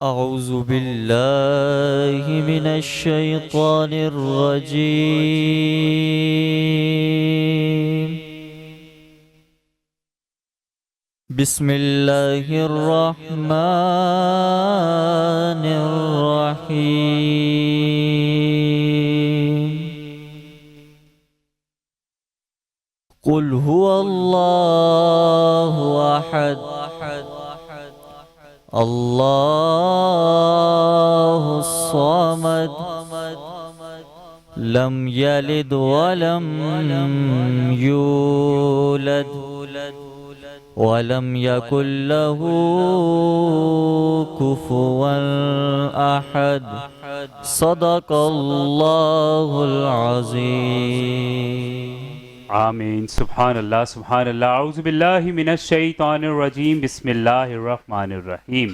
أعوذ بالله من الشيطان الرجيم. بسم الله الرحمن الرحيم. قل هو الله أحد الله الصمد لم يلد ولم يولد ولم يكن له كفوا أحد. صدق الله العظيم. آمین. سبحان اللہ سبحان اللہ. اعوذ باللہ من الشیطان الرجیم. بسم اللہ الرحمن الرحیم.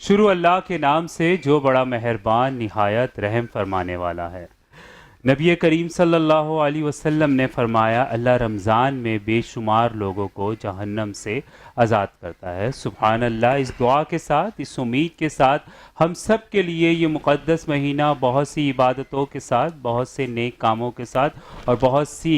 شروع اللہ کے نام سے جو بڑا مہربان نہایت رحم فرمانے والا ہے. نبی کریم صلی اللہ علیہ وسلم نے فرمایا اللہ رمضان میں بے شمار لوگوں کو جہنم سے آزاد کرتا ہے. سبحان اللہ. اس دعا کے ساتھ، اس امید کے ساتھ ہم سب کے لیے یہ مقدس مہینہ بہت سی عبادتوں کے ساتھ، بہت سے نیک کاموں کے ساتھ اور بہت سی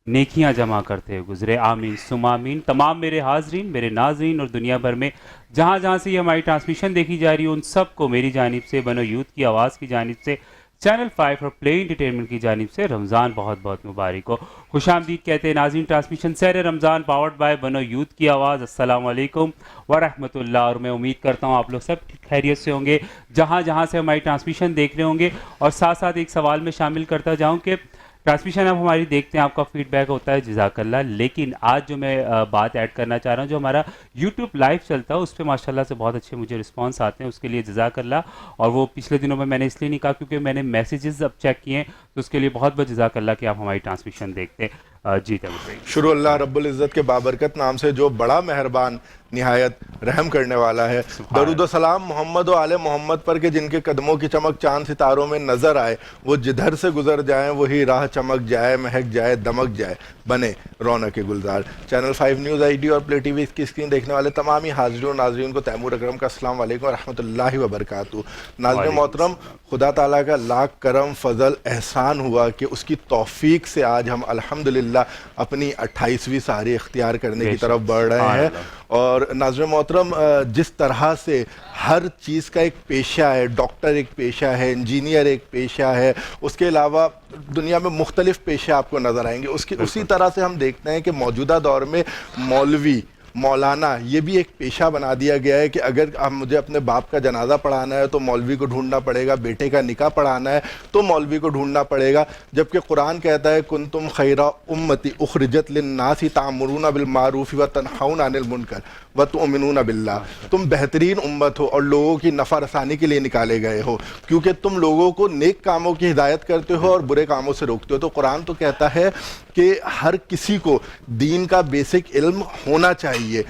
نیکیاں جمع کرتے ہوئے گزرے. آمین ثم آمین. تمام میرے حاضرین، میرے ناظرین اور دنیا بھر میں جہاں جہاں سے یہ ہماری ٹرانسمیشن دیکھی جا رہی ہے ان سب کو میری جانب سے، بنو یوتھ کی آواز کی جانب سے، چینل 5 اور پلے انٹرٹینمنٹ کی جانب سے رمضان بہت بہت مبارک ہو. خوش آمدید کہتے ہیں ناظرین. ٹرانسمیشن سیر رمضان پاورڈ بائی بنو یوتھ کی آواز. السلام علیکم ورحمۃ اللہ. اور میں امید کرتا ہوں آپ لوگ سب خیریت سے ہوں گے جہاں جہاں سے ہماری ٹرانسمیشن دیکھ رہے ہوں گے. اور ساتھ ساتھ ایک سوال میں شامل کرتا جاؤں کہ ٹرانسمیشن اب ہماری دیکھتے ہیں، آپ کا فیڈ بیک ہوتا ہے، جزاک اللہ. لیکن آج جو میں بات ایڈ کرنا چاہ رہا ہوں، جو ہمارا یوٹیوب لائیو چلتا ہے اس پہ ماشاءاللہ سے بہت اچھے مجھے رسپانس آتے ہیں، اس کے لیے جزاک اللہ. اور وہ پچھلے دنوں میں نے اس لیے نہیں کہا کیونکہ میں نے میسیجز اب چیک کیے ہیں، تو اس کے لیے بہت بہت جزاک اللہ کہ آپ ہماری ٹرانسمیشن دیکھتے ہیں. جی شروع اللہ رب العزت کے بابرکت نام سے جو بڑا مہربان نہایت رحم کرنے والا ہے. درود و سلام محمد و آل محمد پر کہ جن کے قدموں کی چمک چاند ستاروں میں نظر آئے، وہ جدھر سے گزر جائیں وہی راہ چمک جائے، مہک جائے، دمک جائے، بنے رونق گلزار. چینل 5 نیوز آئی ڈی اور پلے ٹی وی کی اسکرین دیکھنے والے تمام ہی حاضرین و ناظرین کو تیمور اکرم کا السلام علیکم ورحمۃ اللہ وبرکاتہ. ناظرین محترم، خدا تعالیٰ کا لاکھ کرم فضل احسان ہوا کہ اس کی توفیق سے آج ہم الحمدللہ اپنی 28ویں سحری اختیار کرنے کی طرف بڑھ رہے ہیں. اور ناظرین محترم، جس طرح سے ہر چیز کا ایک پیشہ ہے، ڈاکٹر ایک پیشہ ہے، انجینئر ایک پیشہ ہے، اس کے علاوہ دنیا میں مختلف پیشہ آپ کو نظر آئیں گے. اسی طرح سے ہم دیکھتے ہیں کہ موجودہ دور میں مولوی، مولانا یہ بھی ایک پیشہ بنا دیا گیا ہے کہ اگر مجھے اپنے باپ کا جنازہ پڑھانا ہے تو مولوی کو ڈھونڈنا پڑے گا، بیٹے کا نکاح پڑھانا ہے تو مولوی کو ڈھونڈنا پڑے گا. جبکہ قرآن کہتا ہے کنتم خیر امتی اخرجت للناس تأمرون بالمعروف وتنہون عن المنکر وتؤمنون باللہ. تم بہترین امت ہو اور لوگوں کی نفع رسانی کے لیے نکالے گئے ہو، کیونکہ تم لوگوں کو نیک کاموں کی ہدایت کرتے ہو اور برے کاموں سے روکتے ہو. تو قرآن تو کہتا ہے کہ ہر کسی کو دین کا بیسک علم ہونا چاہیے.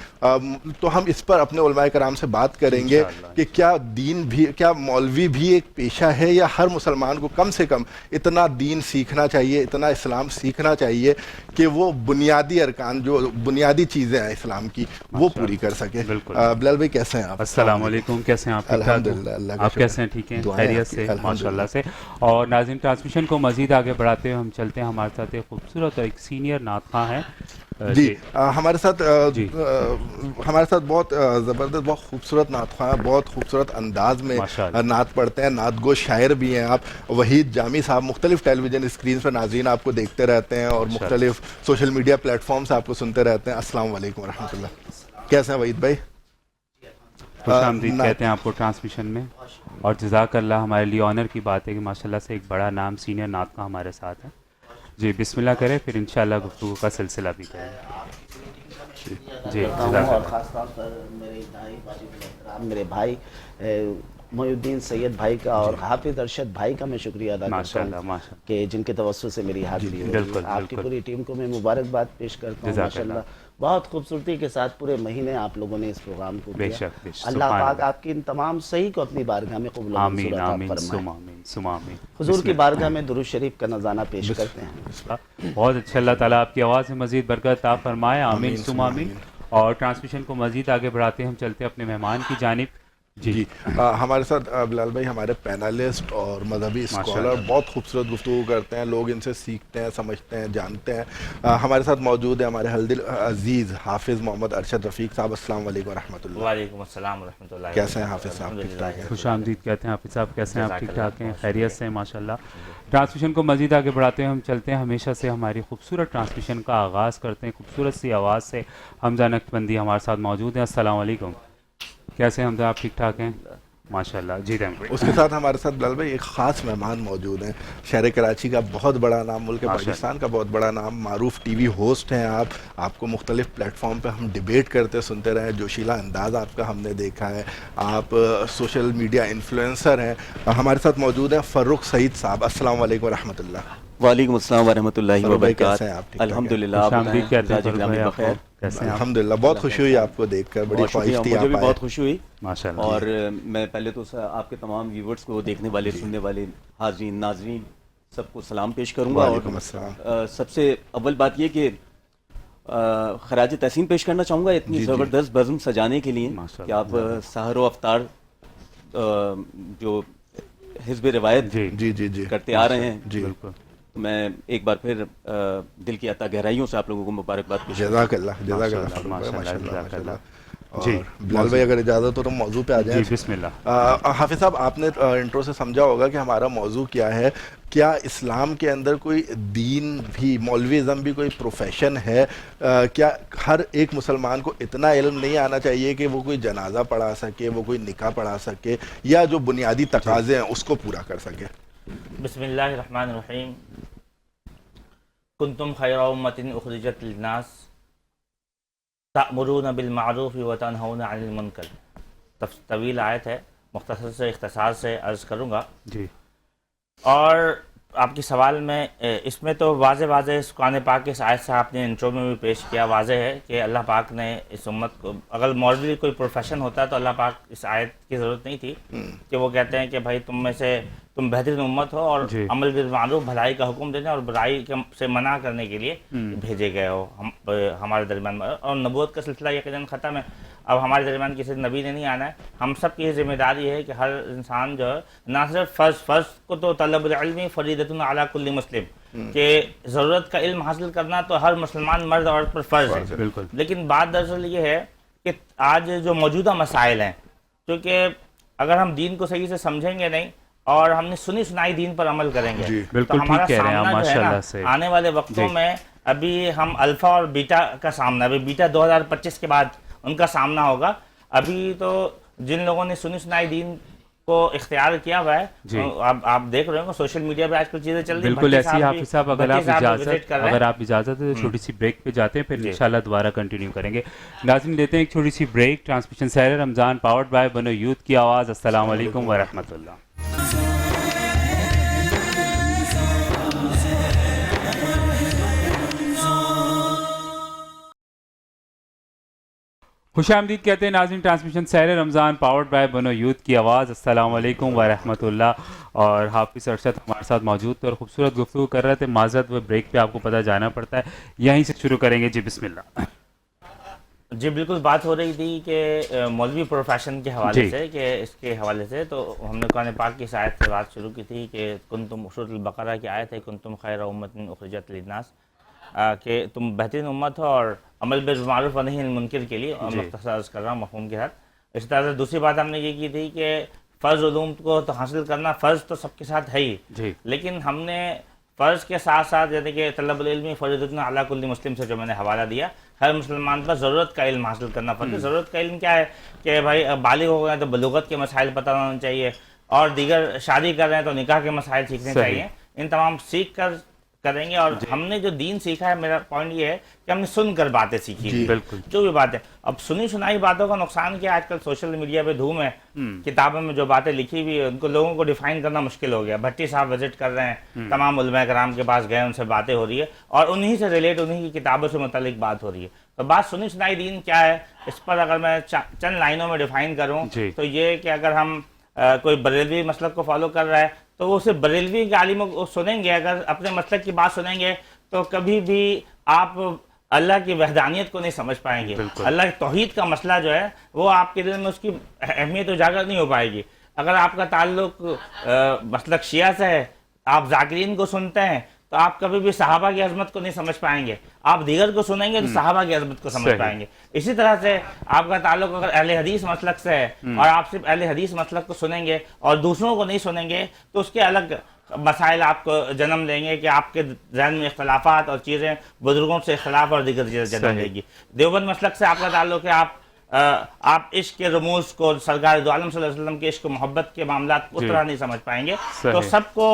تو ہم اس پر اپنے علماء کرام سے بات کریں گے کہ کیا دین بھی، کیا مولوی بھی ایک پیشہ ہے، یا ہر مسلمان کو کم سے کم اتنا دین سیکھنا چاہیے، اتنا اسلام سیکھنا چاہیے کہ وہ بنیادی ارکان، جو بنیادی چیزیں ہیں اسلام کی، وہ پوری کر سکے. بلال بھائی کیسے ہیں آپ؟ السلام علیکم. کیسے ہیں آپ؟ الحمدللہ. اللہ کا آپ کیسے ہیں؟ ٹھیک ہیں، خیریت سے ماشاءاللہ سے. اور ناظرین ٹرانسمیشن کو مزید آگے بڑھاتے ہوئے ہم چلتے ہیں. ہمارے ساتھ ایک خوبصورت اور ایک سینئر نعت خواں ہے جی ہمارے ساتھ بہت زبردست، بہت خوبصورت نعت خواں ہیں، بہت خوبصورت انداز میں نعت پڑھتے ہیں. نعت گو شاعر بھی ہیں آپ. وحید جامی صاحب مختلف ٹیلی ویژن اسکرین پر ناظرین آپ کو دیکھتے رہتے ہیں اور مختلف سوشل میڈیا پلیٹ فارم سے آپ کو سنتے رہتے ہیں. السلام علیکم ورحمۃ اللہ. کیسے ہیں وحید بھائی؟ خوش آمدید کہتے ہیں آپ کو ٹرانسمیشن میں. اور جزاک اللہ. ہمارے لیے آنر کی بات ہے کہ ماشاءاللہ سے ایک بڑا نام سینئر نعت کا ہمارے ساتھ ہے. جی بسم اللہ کریں، پھر انشاءاللہ گفتگو کا سلسلہ بھی کریں. جی اور خاص طور پر میرے بھائی محی الدین سید بھائی کا اور حافظ ارشد بھائی کا میں شکریہ ادا کرتا ہوں کہ جن کے توسط سے میری حاضری ہوئی. آپ کی پوری ٹیم کو میں مبارکباد پیش کرتا ہوں. ماشاءاللہ بہت خوبصورتی کے ساتھ پورے مہینے آپ لوگوں نے اس پروگرام کو کیا. اللہ پاک آپ کی ان تمام صحیح کو اپنی بارگاہ میں قبول و منظور عطا فرمائے. حضور کی بارگاہ میں درود شریف کا نذرانہ پیش کرتے ہیں. بہت اچھا. اللہ تعالیٰ آپ کی آواز میں مزید برکت عطا فرمائے. آمین ثم آمین. اور ٹرانسمیشن کو مزید آگے بڑھاتے ہم چلتے ہیں اپنے مہمان کی جانب جی ہمارے ساتھ بلال بھائی ہمارے پینلسٹ اور مذہبی اسکالر بہت خوبصورت گفتگو کرتے ہیں، لوگ ان سے سیکھتے ہیں، سمجھتے ہیں، جانتے ہیں۔ ہمارے ساتھ موجود ہیں ہمارے حلدل عزیز حافظ محمد ارشد رفیق صاحب۔ السلام علیکم ورحمۃ اللہ۔ وعلیکم السلام ورحمۃ اللہ۔ کیسے ہیں حافظ صاحب؟ ٹھیک ٹھاک ہیں؟ خوش آمدید کہتے ہیں حافظ صاحب، کیسے ہیں آپ؟ ٹھیک ٹھاک ہیں، خیریت سے ہیں ماشاءاللہ۔ ٹرانسمیشن کو مزید آگے بڑھاتے ہیں، ہم چلتے ہیں ہمیشہ سے ہماری خوبصورت ٹرانسمیشن کا آغاز کرتے ہیں خوبصورت سی آواز سے۔ حمزہ نقشبندی ہمارے ساتھ موجود ہیں۔ السلام علیکم، کیسے ہیں حمزہ؟ آپ ٹھیک ٹھاک ہیں ماشاءاللہ؟ جی تھینک۔ اس کے ساتھ ہمارے ساتھ بلال بھائی ایک خاص مہمان موجود ہیں، شہر کراچی کا بہت بڑا نام، ملک پاکستان کا بہت بڑا نام، معروف ٹی وی ہوسٹ ہیں آپ کو مختلف پلیٹ فارم پہ ہم ڈیبیٹ کرتے سنتے رہے، جوشیلا انداز آپ کا ہم نے دیکھا ہے، آپ سوشل میڈیا انفلوئنسر ہیں۔ ہمارے ساتھ موجود ہیں فروخ سعید صاحب۔ السلام علیکم ورحمۃ اللہ۔ وعلیکم السلام ورحمۃ اللہ وبرکاتہ۔ الحمدللہ الحمدللہ، بہت خوشی ہوئی آپ کو دیکھ کر، بڑی خواہش تھی، مجھے بھی بہت خوشی ہوئی ماشاءاللہ۔ اور میں پہلے تو آپ کے تمام ویورز کو، دیکھنے والے سننے والے حاضرین ناظرین سب کو سلام پیش کروں گا۔ وعلیکم السلام۔ سب سے اول بات یہ کہ خراج تحسین پیش کرنا چاہوں گا اتنی زبردست بزم سجانے کے لیے کہ آپ سحر و افطار جو حزب روایت کرتے آ رہے ہیں، جی میں ایک بار پھر دل کی عطا گہرائیوں سے آپ لوگوں کو مبارکباد پیش کرتا ہوں۔ جزاک اللہ، جزاک اللہ، ماشاءاللہ۔ جی بلال بھائی اگر اجازت ہو تو موضوع پہ آ جائیں۔ جی بسم اللہ۔ حافظ صاحب، آپ نے انٹرو سے سمجھا ہوگا کہ ہمارا موضوع کیا ہے۔ کیا اسلام کے اندر کوئی دین بھی، مولویزم بھی کوئی پروفیشن ہے؟ کیا ہر ایک مسلمان کو اتنا علم نہیں آنا چاہیے کہ وہ کوئی جنازہ پڑھا سکے، وہ کوئی نکاح پڑھا سکے، یا جو بنیادی تقاضے ہیں اس کو پورا کر سکے؟ بسم اللہ الرحمن الرحیم۔ کنتم خیر امۃ اخرجت للناس تأمرون بالمعروف وتنہون عن المنکر۔ طویل آیت ہے، مختصر سے اختصار سے عرض کروں گا۔ جی، اور آپ کے سوال میں اس میں تو واضح اس قرآن پاک کے اس آیت سے آپ نے انٹرو میں بھی پیش کیا، واضح ہے کہ اللہ پاک نے اس امت کو، اگر مولوی کوئی پروفیشن ہوتا تو اللہ پاک اس آیت کی ضرورت نہیں تھی کہ وہ کہتے ہیں کہ بھائی تم میں سے تم بہترین امت ہو اور عمل بالمعروف، بھلائی کا حکم دینے اور برائی سے منع کرنے کے لیے بھیجے گئے ہو ہمارے درمیان۔ اور نبوت کا سلسلہ یقیناً ختم ہے، اب ہمارے درمیان کسی نبی نے نہیں آنا ہے۔ ہم سب کی یہ ذمہ داری ہے کہ ہر انسان جو ہے، نہ صرف فرض کو تو طلب العلم فریضۃ علی کل مسلم، کہ ضرورت کا علم حاصل کرنا تو ہر مسلمان مرد اور عورت پر فرض ہے، بالکل۔ لیکن بات دراصل یہ ہے کہ آج جو موجودہ مسائل ہیں، کیونکہ اگر ہم دین کو صحیح سے سمجھیں گے نہیں اور ہم نے سنی سنائی دین پر عمل کریں گے تو ہمارا سامنا جو ہے نا آنے والے وقتوں میں، ابھی ہم الفا اور بیٹا کا سامنا، ابھی بیٹا 2025 کے بعد ان کا سامنا ہوگا۔ ابھی تو جن لوگوں نے سنی سنائی دین کو اختیار کیا ہوا ہے، آپ دیکھ رہے ہوں سوشل میڈیا پہ آج کل چیزیں چل رہی ہیں۔ بالکل ایسی حافظ صاحب، اگر آپ اجازت ہے چھوٹی سی بریک پہ جاتے ہیں، پھر انشاءاللہ دوبارہ کنٹینیو کریں گے۔ ناظرین لیتے ہیں ایک چھوٹی سی break. Transmission Sahar Ramzan powered by بنو یوتھ کی آواز۔ السلام علیکم ورحمۃ اللہ۔ خوش آمدید کہتے ہیں ناظرین، transmission Sahar Ramzan powered by بنو یوتھ کی آواز۔ السلام علیکم ورحمۃ اللہ۔ اور حافظ ارشد ہمارے ساتھ موجود تھے اور خوبصورت گفتگو کر رہے تھے۔ معذرت، وہ بریک پہ آپ کو پتہ جانا پڑتا ہے، یہیں سے شروع کریں گے۔ جی بسم اللہ۔ جی بالکل، بات ہو رہی تھی کہ مولوی پروفیشن کے حوالے سے، کہ اس کے حوالے سے تو ہم نے قرآن پاک کی اس آیت سے بات شروع کی تھی کہ کنتم، سورۃ البقرہ کی آیت ہے، کنتم خیر امۃ اخرجت للناس، کہ تم بہترین امت ہو اور عمل بالمعروف و نہی عن المنکر کے لیے، اور مختصر عرض کر رہا ہوں مفہوم کے ساتھ۔ اس طرح سے دوسری بات ہم نے یہ کی تھی کہ فرض علوم کو تو حاصل کرنا فرض تو سب کے ساتھ ہے ہی، لیکن ہم نے فرض کے ساتھ ساتھ یعنی کہ طلب العلم فریضۃ علی کل مسلم سے جو میں نے حوالہ دیا، ہر مسلمان پر ضرورت کا علم حاصل کرنا فرض ہے۔ ضرورت کا علم کیا ہے کہ بھائی بالغ ہو گئے تو بلوغت کے مسائل پتہ ہونا چاہیے، اور دیگر شادی کر رہے ہیں تو نکاح کے مسائل سیکھنے چاہیے۔ ان تمام سیکھ کر کریں گے۔ اور ہم نے جو دین سیکھا ہے، میرا پوائنٹ یہ ہے کہ ہم نے سن کر باتیں سیکھی، بالکل جو بھی باتیں۔ اب سنی سنائی باتوں کا نقصان کیا، آج کل سوشل میڈیا پہ دھوم ہے، کتابوں میں جو باتیں لکھی ہوئی ان کو لوگوں کو ڈیفائن کرنا مشکل ہو گیا۔ بھٹی صاحب وزٹ کر رہے ہیں، تمام علماء کرام کے پاس گئے، ان سے باتیں ہو رہی ہے اور انہی سے ریلیٹ، انہی کی کتابوں سے متعلق بات ہو رہی ہے۔ تو بات سنی سنائی دین کیا ہے، اس پر اگر میں چند لائنوں میں ڈیفائن کروں تو یہ کہ اگر ہم کوئی بریلوی مسلک کو فالو کر رہا ہے تو وہ صرف بریلوی کے عالموں کو سنیں گے، اگر اپنے مسلک کی بات سنیں گے تو کبھی بھی آپ اللہ کی وحدانیت کو نہیں سمجھ پائیں گے، اللہ کی توحید کا مسئلہ جو ہے وہ آپ کے دل میں اس کی اہمیت اجاگر نہیں ہو پائے گی۔ اگر آپ کا تعلق مسلک شیعہ سے ہے، آپ ذاکرین کو سنتے ہیں، تو آپ کبھی بھی صحابہ کی عظمت کو نہیں سمجھ پائیں گے۔ آپ دیگر کو سنیں گے تو صحابہ کی عظمت کو سمجھ پائیں گے۔ اسی طرح سے آپ کا تعلق اگر اہل حدیث مسلک سے ہے اور آپ صرف اہل حدیث مسلک کو سنیں گے اور دوسروں کو نہیں سنیں گے تو اس کے الگ مسائل آپ کو جنم لیں گے کہ آپ کے ذہن میں اختلافات اور چیزیں، بزرگوں سے اختلاف اور دیگر چیزیں جنم لے گی۔ دیوبند مسلک سے آپ کا تعلق ہے، آپ عشق کے رموز کو، سرکار دو عالم صلی اللہ علیہ وسلم کے عشق و محبت کے معاملات کو اس طرح نہیں سمجھ پائیں گے۔ تو سب کو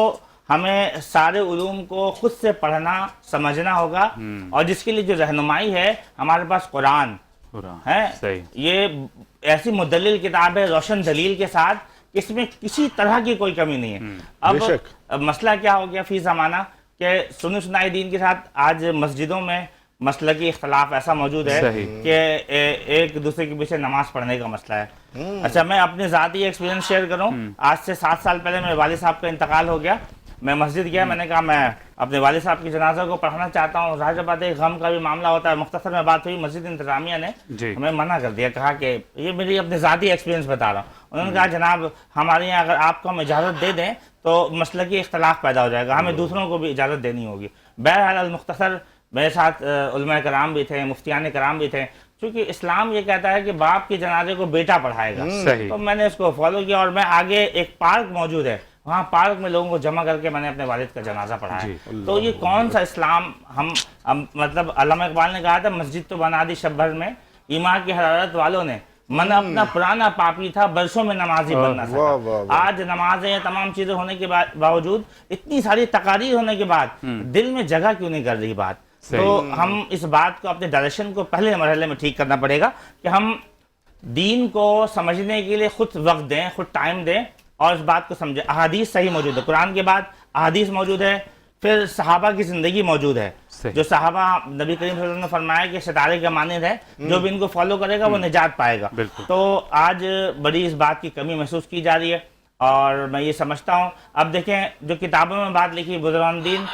ہمیں سارے علوم کو خود سے پڑھنا سمجھنا ہوگا، اور جس کے لیے جو رہنمائی ہے ہمارے پاس قرآن ہے۔ یہ ایسی مدلل کتاب ہے روشن دلیل کے ساتھ، اس میں کسی طرح کی کوئی کمی نہیں ہے۔ اب مسئلہ کیا ہو گیا فی زمانہ کہ سنی سنائی دین کے ساتھ آج مسجدوں میں مسلکی اختلاف ایسا موجود ہے کہ ایک دوسرے کے پیچھے نماز پڑھنے کا مسئلہ ہے۔ اچھا، میں اپنے ذاتی ایکسپیرینس شیئر کروں۔ آج سے 7 سال پہلے میرے والد صاحب کا انتقال ہو گیا۔ میں مسجد گیا، میں نے کہا میں اپنے والد صاحب کی جنازہ کو پڑھانا چاہتا ہوں۔ ظاہر بات ہے غم کا بھی معاملہ ہوتا ہے۔ مختصر میں بات ہوئی، مسجد انتظامیہ نے ہمیں منع کر دیا، کہا کہ یہ میری اپنے ذاتی ایکسپیرینس بتا رہا ہوں۔ انہوں نے کہا جناب ہمارے یہاں اگر آپ کو ہم اجازت دے دیں تو مسلکی اختلاف پیدا ہو جائے گا، ہمیں دوسروں کو بھی اجازت دینی ہوگی۔ بہرحال المختصر میرے ساتھ علماء کرام بھی تھے، مفتیان کرام بھی تھے، چونکہ اسلام یہ کہتا ہے کہ باپ کے جنازے کو بیٹا پڑھائے گا، تو میں نے اس کو فالو کیا، اور میں آگے ایک پارک موجود ہے، وہاں پارک میں لوگوں کو جمع کر کے میں نے اپنے والد کا جنازہ پڑھایا۔ تو یہ کون سا اسلام ہم مطلب علامہ اقبال نے کہا تھا مسجد تو بنا دی شب بھر میں، ایمان کی حرارت والوں نے، من اپنا پرانا پاپی تھا برسوں میں نمازی بننا سکا۔ آج نمازیں تمام چیزیں ہونے کے باوجود، اتنی ساری تقاریر ہونے کے بعد دل میں جگہ کیوں نہیں کر رہی بات؟ تو ہم اس بات کو، اپنے ڈائریکشن کو پہلے مرحلے میں ٹھیک کرنا پڑے گا کہ ہم دین کو سمجھنے کے لیے خود وقت دیں، خود ٹائم دیں اور اس بات کو سمجھیں۔ احادیث صحیح موجود ہے، قرآن کے بعد احادیث موجود ہے، پھر صحابہ کی زندگی موجود ہے، جو صحابہ نبی کریم صلی اللہ علیہ وسلم نے فرمایا کہ ستارے کے مانند ہے، جو بھی ان کو فالو کرے گا وہ نجات پائے گا۔ تو آج بڑی اس بات کی کمی محسوس کی جا رہی ہے، اور میں یہ سمجھتا ہوں اب دیکھیں جو کتابوں میں بات لکھی بزرگان دین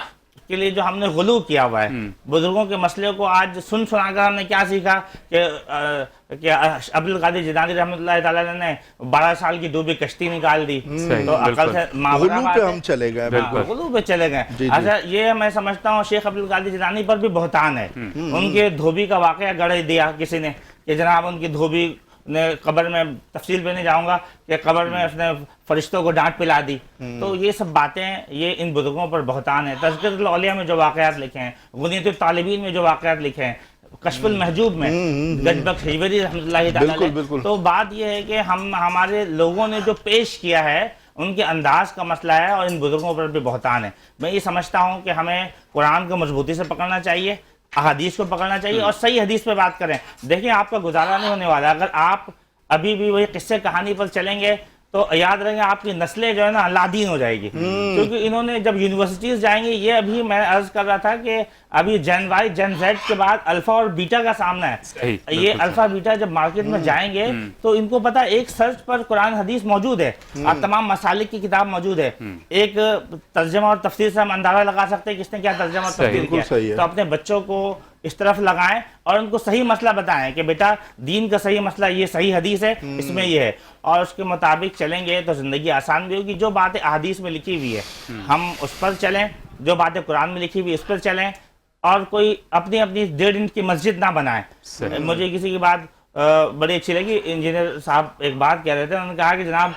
کے لیے جو ہم نے غلو کیا ہوا ہے، بزرگوں کے مسئلے کو آج سن سنا کر ہم نے کیا سیکھا کہ عبدالقادر جیلانی رحمۃ اللہ تعالیٰ نے 12 سال کی ڈوبی کشتی نکال دی، تو عقل سے غلو پہ ہم چلے گئے، غلو پہ چلے گئے۔ اچھا، یہ میں سمجھتا ہوں شیخ عبدالقادر جیلانی پر بھی بہتان ہے، ان کے دھوبی کا واقعہ گڑھ دیا کسی نے کہ جناب ان کی دھوبی نے قبر میں، تفصیل پہ نہیں جاؤں گا، کہ قبر میں اس نے فرشتوں کو ڈانٹ پلا دی۔ تو یہ سب باتیں یہ ان بزرگوں پر بہتان ہے۔ تذکرۃ الاولیاء میں جو واقعات لکھے ہیں، غنیۃ الطالبین میں جو واقعات لکھے ہیں، کشف المحجوب میں گنج بخش ہجویری رحمۃ اللہ تعالیٰ علیہ، تو بات یہ ہے کہ ہمارے لوگوں نے جو پیش کیا ہے ان کے انداز کا مسئلہ ہے، اور ان بزرگوں پر بھی بہتان ہے۔ میں یہ سمجھتا ہوں کہ ہمیں قرآن کو مضبوطی سے پکڑنا چاہیے، احادیث کو پکڑنا چاہیے، اور صحیح حدیث پہ بات کریں۔ دیکھیں آپ کا گزارا نہیں ہونے والا اگر آپ ابھی بھی وہی قصے کہانی پر چلیں گے، تو یاد رکھیں آپ کی نسلیں جو ہے نا لادین ہو جائے گی، کیونکہ انہوں نے جب یونیورسٹیز جائیں گے، یہ ابھی میں عرض کر رہا تھا کہ ابھی جین وائی جین زیڈ کے بعد الفا اور بیٹا کا سامنا ہے۔ یہ الفا بیٹا جب مارکیٹ میں جائیں گے تو ان کو پتا ایک سرچ پر قرآن حدیث موجود ہے، تمام مسالک کی کتاب موجود ہے، ایک ترجمہ اور تفسیر سے ہم اندازہ لگا سکتے ہیں کس نے کیا ترجمہ اور تفسیر کیا۔ تو اپنے بچوں کو اس طرف لگائیں اور ان کو صحیح مسئلہ بتائیں کہ بیٹا دین کا صحیح مسئلہ یہ صحیح حدیث ہے، اس میں یہ ہے، اور اس کے مطابق چلیں گے تو زندگی آسان بھی ہوگی۔ جو باتیں احادیث میں لکھی ہوئی ہے ہم اس پر چلیں، جو باتیں قرآن میں لکھی ہوئی اس پر چلیں، اور کوئی اپنی 1.5 انچ کی مسجد نہ بنائیں۔ مجھے کسی کی بات بڑی اچھی لگی، انجینئر صاحب ایک بات کہہ رہے تھے، انہوں نے کہا کہ جناب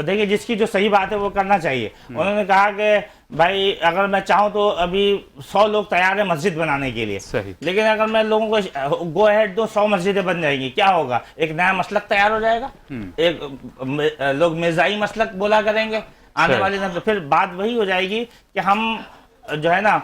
دیکھیں جس کی جو صحیح بات ہے وہ کرنا چاہیے۔ انہوں نے کہا کہ بھائی اگر میں چاہوں تو ابھی 100 لوگ تیار ہیں مسجد بنانے کے لیے، لیکن اگر میں لوگوں کو گو ہیڈ دو 100 مسجدیں بن جائیں گی، کیا ہوگا؟ ایک نیا مسلک تیار ہو جائے گا، ایک لوگ مرزائی مسلک بولا کریں گے آنے والی نسل، پھر بات وہی ہو جائے گی کہ ہم جو ہے نا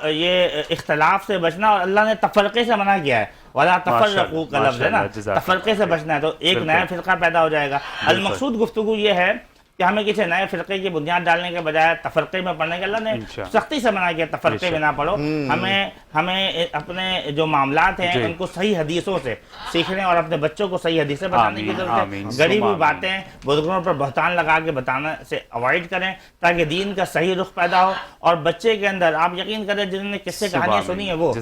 یہ اختلاف سے بچنا، اور اللہ نے تفرقے سے منع کیا ہے، وَلَا تَفَرَّقُوا کا لفظ ہے نا، تفرقے سے بچنا ہے، تو ایک نیا فرقہ پیدا ہو جائے گا۔ المقصود گفتگو یہ ہے کہ ہمیں کسی نئے فرقے کی بنیاد ڈالنے کے بجائے تفرقے میں پڑھنے کے، اللہ نے سختی سے منع کیا تفرقے میں نہ پڑھو. ہمیں اپنے جو معاملات ہیں ان کو صحیح حدیثوں سے سیکھنے اور اپنے بچوں کو صحیح حدیثیں بتانے کی ضرورت ہے. گڑی ہوئی باتیں بزرگوں پر بہتان لگا کے بتانا سے اوائڈ کریں تاکہ دین کا صحیح رخ پیدا ہو. اور بچے کے اندر آپ یقین کریں جنہوں نے قصے کہانیاں سنی ہے وہ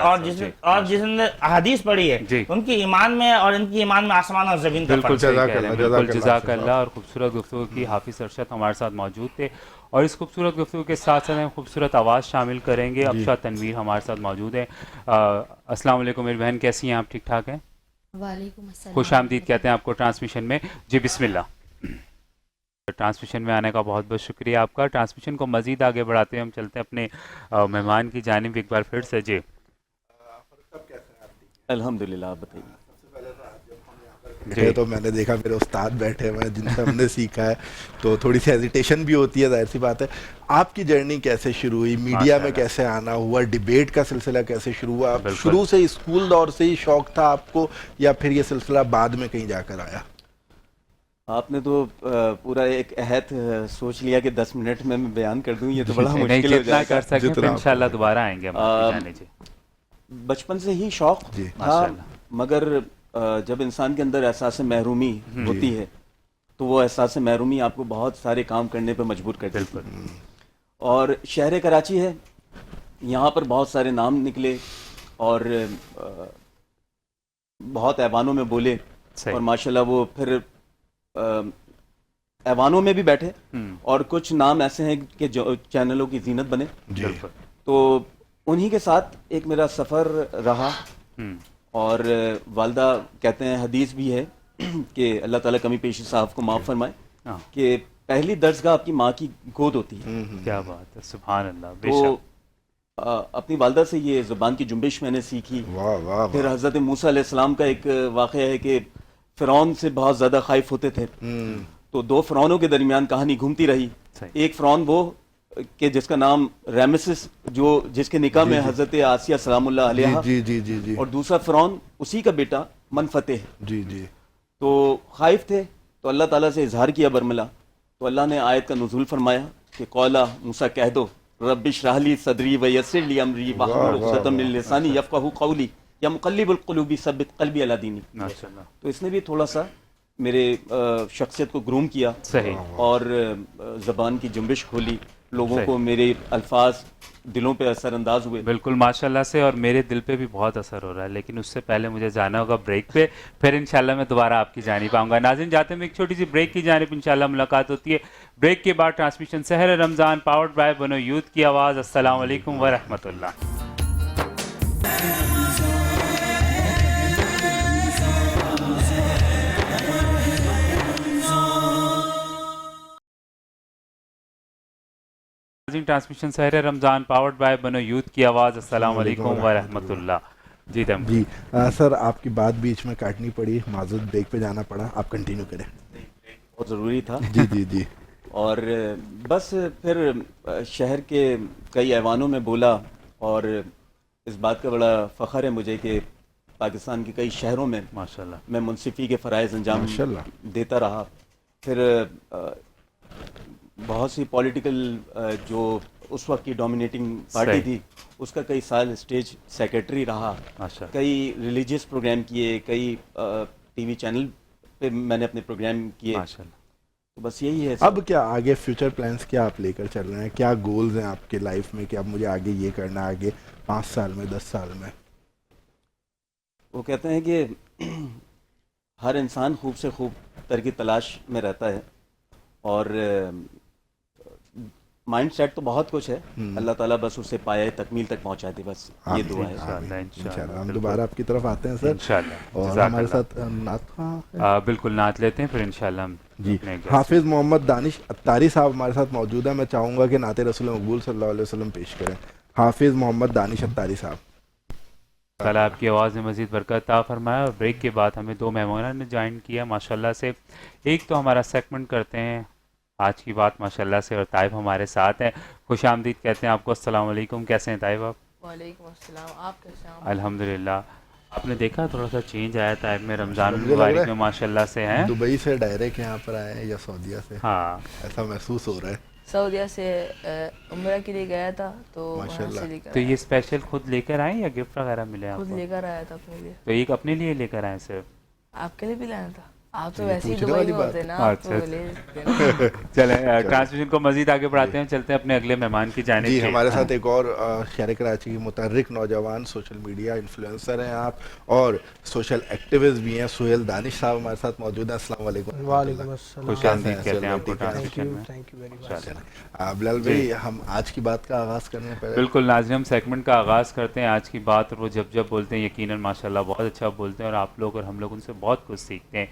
اور جس نے احادیث پڑھی ہے ان کی ایمان میں اور ان کی ایمان میں آسمان اور زمین کا فرق ہے. بالکل جزاک اللہ. اور خوبصورت گفتگو کی حافظ ارشد ہمارے ساتھ موجود تھے اور اس خوبصورت گفتگو کے ساتھ ساتھ ہم خوبصورت آواز شامل کریں گے. ابشا تنویر ہمارے ساتھ موجود ہیں. السلام علیکم میری بہن، کیسی ہیں آپ؟ ٹھیک ٹھاک ہیں؟ وعلیکم السلام. خوش آمدید کہتے ہیں آپ کو ٹرانسمیشن میں. جی بسم اللہ. ٹرانسمیشن میں آنے کا بہت بہت شکریہ آپ کا. ٹرانسمیشن کو مزید آگے بڑھاتے ہیں ہم چلتے ہیں اپنے مہمان کی جانب ایک بار پھر سے. جی الحمدللہ، آپ بتائیے. تو میں نے دیکھا میرے استاد بیٹھے ہوئے ہیں جن سے ہم نے سیکھا ہے تو تھوڑی سی ہیزیٹیشن بھی ہوتی ہے، ظاہر سی بات ہے. آپ کی جرنی کیسے شروع ہوئی؟ میڈیا میں کیسے آنا ہوا؟ ڈیبیٹ کا سلسلہ کیسے شروع ہوا؟ شروع سے اسکول دور سے ہی شوق تھا آپ کو یا پھر یہ سلسلہ بعد میں کہیں جا کر آیا؟ آپ نے تو پورا ایک عہد سوچ لیا کہ 10 منٹ میں بیان کر دوں، یہ تو بڑا مشکل ہو جائے کر سکتے ہیں. انشاءاللہ دوبارہ آئیں گے. بچپن سے ہی شوق تھا، مگر جب انسان کے اندر احساس محرومی ہوتی ہے تو وہ احساس محرومی آپ کو بہت سارے کام کرنے پہ مجبور کر دیتی ہے. اور شہر کراچی ہے، یہاں پر بہت سارے نام نکلے اور بہت ایوانوں میں بولے اور ماشاءاللہ وہ پھر ایوانوں میں بھی بیٹھے اور کچھ نام ایسے ہیں کہ جو چینلوں کی زینت بنے. تو انہی کے ساتھ ایک میرا سفر رہا. اور والدہ کہتے ہیں، حدیث بھی ہے کہ اللہ تعالیٰ کمی پیشی صاحب کو معاف فرمائے کہ پہلی درسگاہ آپ کی ماں کی گود ہوتی ہے. کیا بات ہے، سبحان اللہ. تو اپنی والدہ سے یہ زبان کی جنبش میں نے سیکھی. پھر حضرت موسیٰ علیہ السلام کا ایک واقعہ ہے کہ فرعون سے بہت زیادہ خائف ہوتے تھے تو 2 فرعونوں کے درمیان کہانی گھومتی رہی. ایک فرعون وہ کہ جس کا نام ریمسس، جو جس کے نکاح میں حضرت آسیہ سلام اللہ علیہا، اور دوسرا فرعون اسی کا بیٹا منفتح. تو خائف تھے تو اللہ تعالیٰ سے اظہار کیا برملا، تو اللہ نے آیت کا نزول فرمایا کہ قولا موسیٰ کہہ دو رب اشرح لی صدری ویسر لی امری واحلل عقدۃ من لسانی یفقہوا قولی یا مقلب القلوب ثبت قلبی علی دینی. تو اس نے بھی تھوڑا سا میرے شخصیت کو گروم کیا اور زبان کی جنبش کھولی، لوگوں کو میرے الفاظ دلوں پہ اثر انداز ہوئے. بالکل ماشاءاللہ سے، اور میرے دل پہ بھی بہت اثر ہو رہا ہے. لیکن اس سے پہلے مجھے جانا ہوگا بریک پہ، پھر انشاءاللہ میں دوبارہ آپ کی جانب آؤں گا. ناظرین جاتے ہیں ایک چھوٹی سی بریک کی جانب، انشاءاللہ ملاقات ہوتی ہے. بریک کے بعد transmission Sahar Ramzan powered by بنو یوتھ کی آواز. السلام علیکم ورحمۃ اللہ. Transmission Sahar Ramzan powered by بنو یوتھ کی آواز. السلام علیکم ورحمۃ اللہ. جی سر آپ کی بات بیچ میں کاٹنی پڑی، معذرت، بریک پہ جانا پڑا، آپ کنٹینیو کریں. بہت ضروری تھا. جی اور بس پھر شہر کے کئی ایوانوں میں بولا اور اس بات کا بڑا فخر ہے مجھے کہ پاکستان کے کئی شہروں میں ماشاءاللہ میں منصفی کے فرائض انجام دیتا رہا. پھر بہت سی پولیٹیکل جو اس وقت کی ڈومینیٹنگ پارٹی تھی اس کا کئی سال اسٹیج سیکرٹری رہا. کئی ریلیجیس پروگرام کیے، کئی ٹی وی چینل پہ میں نے اپنے پروگرام کیے. تو بس یہی ہے. اب کیا آگے فیوچر پلانس کیا آپ لے کر چل رہے ہیں؟ کیا گولز ہیں آپ کے لائف میں کہ اب مجھے آگے یہ کرنا ہے، آگے 5 سال میں، 10 سال میں؟ وہ کہتے ہیں کہ ہر انسان خوب سے خوب تر کی تلاش میں رہتا ہے اور مائنڈ سیٹ تو بہت کچھ ہے، اللہ تعالیٰ بس اسے پائے تکمیل تک پہنچا دے، بس یہ دعا ہے. انشاءاللہ ہم دوبارہ آپ کی طرف آتے ہیں سر انشاءاللہ. اور ہمارے ساتھ نعت بالکل نعت لیتے ہیں پھر انشاءاللہ. جی حافظ محمد دانش اتاری صاحب ہمارے ساتھ موجود ہیں. میں چاہوں گا کہ نعت رسول مقبول صلی اللہ علیہ وسلم پیش کریں. حافظ محمد دانش اتاری صاحب. تعالیٰ آپ کی آواز میں مزید برکت عطا فرمایا. اور بریک کے بعد ہمیں 2 مہمانوں نے جوائن کیا ماشاءاللہ سے. ایک تو ہمارا سیگمنٹ کرتے ہیں آج کی بات ماشاءاللہ سے، اور طائب ہمارے ساتھ ہیں. خوش آمدید کہتے ہیں آپ کو. السلام علیکم، کیسے ہیں طائب آپ؟ وعلیکم السلام، آپ کیسے ہیں؟ الحمدللہ. آپ نے دیکھا تھوڑا سا چینج آیا تھا میں رمضان المبارک میں ماشاءاللہ سے ہیں. دبئی سے ڈائریکٹ یہاں پر آئے ہیں یا سعودیہ سے؟ ہاں ایسا محسوس ہو رہا ہے. سعودیہ سے عمرہ کے لیے گیا تھا تو وہاں سے لے کر تو یہ اسپیشل خود لے کر آئے یا گفٹ وغیرہ ملے آپ خود کو؟ لے کر آیا تھا اپنے لیے. تو ایک اپنے لیے لے کر آئے صرف؟ آپ کے لیے بھی لانا تھا. آپ تو ویسے ہی دبئی میں ہوتے نا. چلیں ٹرانسمیشن کو مزید آگے بڑھاتے ہیں, چلتے ہیں اپنے اگلے مہمان کی جانب. جی ہمارے ساتھ ایک اور شہر کراچی کی متحرک نوجوان سوشل میڈیا انفلوئنسر ہیں آپ اور سوشل ایکٹیوسٹ بھی ہیں. سہیل دانش صاحب ہمارے ساتھ موجود ہیں. السلام علیکم. وعلیکم السلام. خوش آمدید کہتے ہیں آپ کو ٹرانسمیشن میں. Thank you very much. Bilal بھائی ہم آج کی بات کا آغاز کرنے پہلے بالکل ناظرین, ہم سیگمنٹ کا آغاز کرتے ہیں آج کی بات, اور وہ جب بولتے ہیں یقیناً ماشاءاللہ بہت اچھا بولتے ہیں اور آپ لوگ اور ہم لوگ ان سے بہت کچھ سیکھتے ہیں.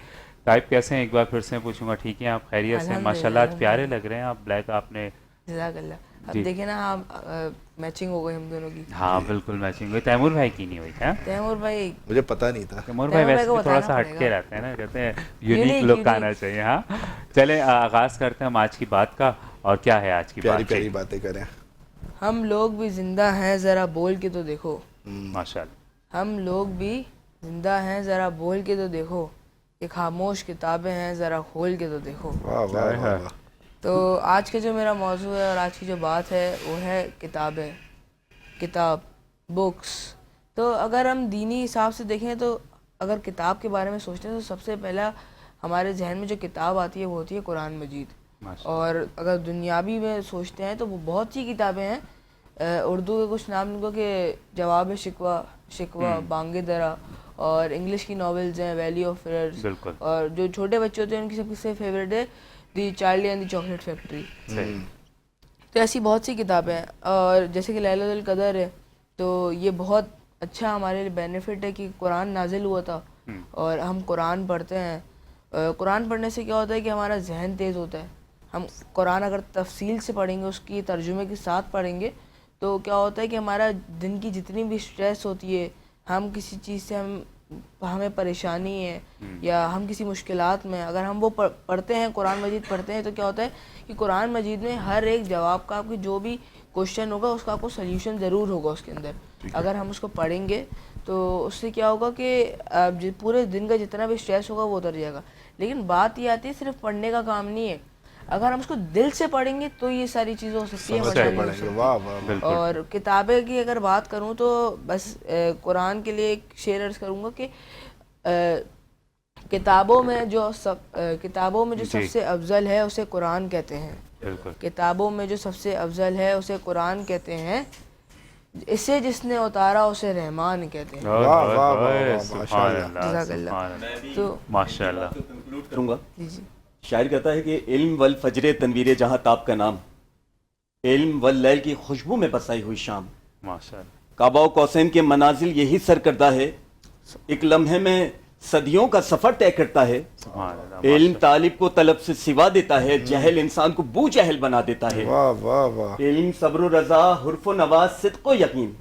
ٹائپ کیسے ہیں ایک بار پھر سے پوچھوں گا. ٹھیک ہے آپ خیریت سے ماشاءاللہ آج پیارے لگ رہے ہیں آپ. بلیک آپ نے جزاک اللہ. اب دیکھیں نا آپ میچنگ ہو گئی ہم دونوں کی. ہاں بالکل میچنگ ہوئی. تیمور بھائی کی نہیں ہوئی کیا؟ تیمور بھائی مجھے پتہ نہیں تھا. تیمور بھائی ویسے بھی تھوڑا سا ہٹ کے رہتے ہیں نا, کہتے ہیں یونیک لک آنا چاہیے. ہاں چلیں آغاز کرتے ہیں ہم آج کی بات کا. اور کیا ہے آج کی پیاری بات؟ پیاری باتیں کریں. ہم لوگ بھی زندہ ہیں ذرا بول کے تو دیکھو. ماشاءاللہ. ہم لوگ بھی زندہ ہیں ذرا بول کے تو دیکھو. یہ خاموش کتابیں ہیں ذرا کھول کے تو دیکھو. واہ واہ واہ. تو آج کا جو میرا موضوع ہے اور آج کی جو بات ہے وہ ہے کتابیں, کتاب, بکس. تو اگر ہم دینی حساب سے دیکھیں تو اگر کتاب کے بارے میں سوچتے ہیں تو سب سے پہلا ہمارے ذہن میں جو کتاب آتی ہے وہ ہوتی ہے قرآن مجید. اور اگر دنیاوی میں سوچتے ہیں تو وہ بہت سی کتابیں ہیں. اردو کے کچھ نام ان کو کہ جواب شکوہ, بانگ درا, اور انگلش کی ناولز ہیں ویلی آف فیئرز, اور جو چھوٹے بچے ہوتے ہیں ان کی سب سے فیوریٹ ہے the Charlie and the chocolate factory. تو ایسی بہت سی کتابیں ہیں. اور جیسے کہ لیلۃ القدر ہے تو یہ بہت اچھا ہمارے لیے بینیفٹ ہے کہ قرآن نازل ہوا تھا اور ہم قرآن پڑھتے ہیں. قرآن پڑھنے سے کیا ہوتا ہے کہ ہمارا ذہن تیز ہوتا ہے. ہم قرآن اگر تفصیل سے پڑھیں گے, اس کی ترجمے کے ساتھ پڑھیں گے, تو کیا ہوتا ہے کہ ہمارا دن کی جتنی بھی اسٹریس ہوتی ہے, ہم کسی چیز سے ہمیں پریشانی ہے یا ہم کسی مشکلات میں, اگر ہم وہ پڑھتے ہیں, قرآن مجید پڑھتے ہیں, تو کیا ہوتا ہے کہ قرآن مجید میں ہر ایک جواب کا آپ کی جو بھی کوشچن ہوگا اس کا آپ کو سلیوشن ضرور ہوگا اس کے اندر. اگر ہم اس کو پڑھیں گے تو اس سے کیا ہوگا کہ پورے دن کا جتنا بھی اسٹریس ہوگا وہ اتر جائے گا. لیکن بات یہ آتی ہے صرف پڑھنے کا کام نہیں ہے, اگر ہم اس کو دل سے پڑھیں گے تو یہ ساری چیزیں ہو سکتی ہیں. اور کتابیں کی اگر بات کروں تو بس قرآن کے لیے ایک شعر عرض کروں گا کہ کتابوں میں جو سب سے افضل ہے اسے قرآن کہتے ہیں. کتابوں میں جو سب سے افضل ہے اسے قرآن کہتے ہیں, اسے جس نے اتارا اسے رحمان کہتے ہیں. جزاک اللہ. تو ماشاءاللہ کنکلوڈ کروں گا. جی جی. شاعر کہتا ہے کہ علم والفجر تنویر جہاں تاب کا نام, علم واللیل کی خوشبو میں بسائی ہوئی شام. ماشاءاللہ. کعبہ و کوسین کے منازل یہی سر کردہ ہے, ایک لمحے میں صدیوں کا سفر طے کرتا ہے. علم طالب کو طلب سے سوا دیتا ہے, جہل انسان کو بو جہل بنا دیتا ہے. علم صبر و رضا, حرف و نواز, صدق و یقین,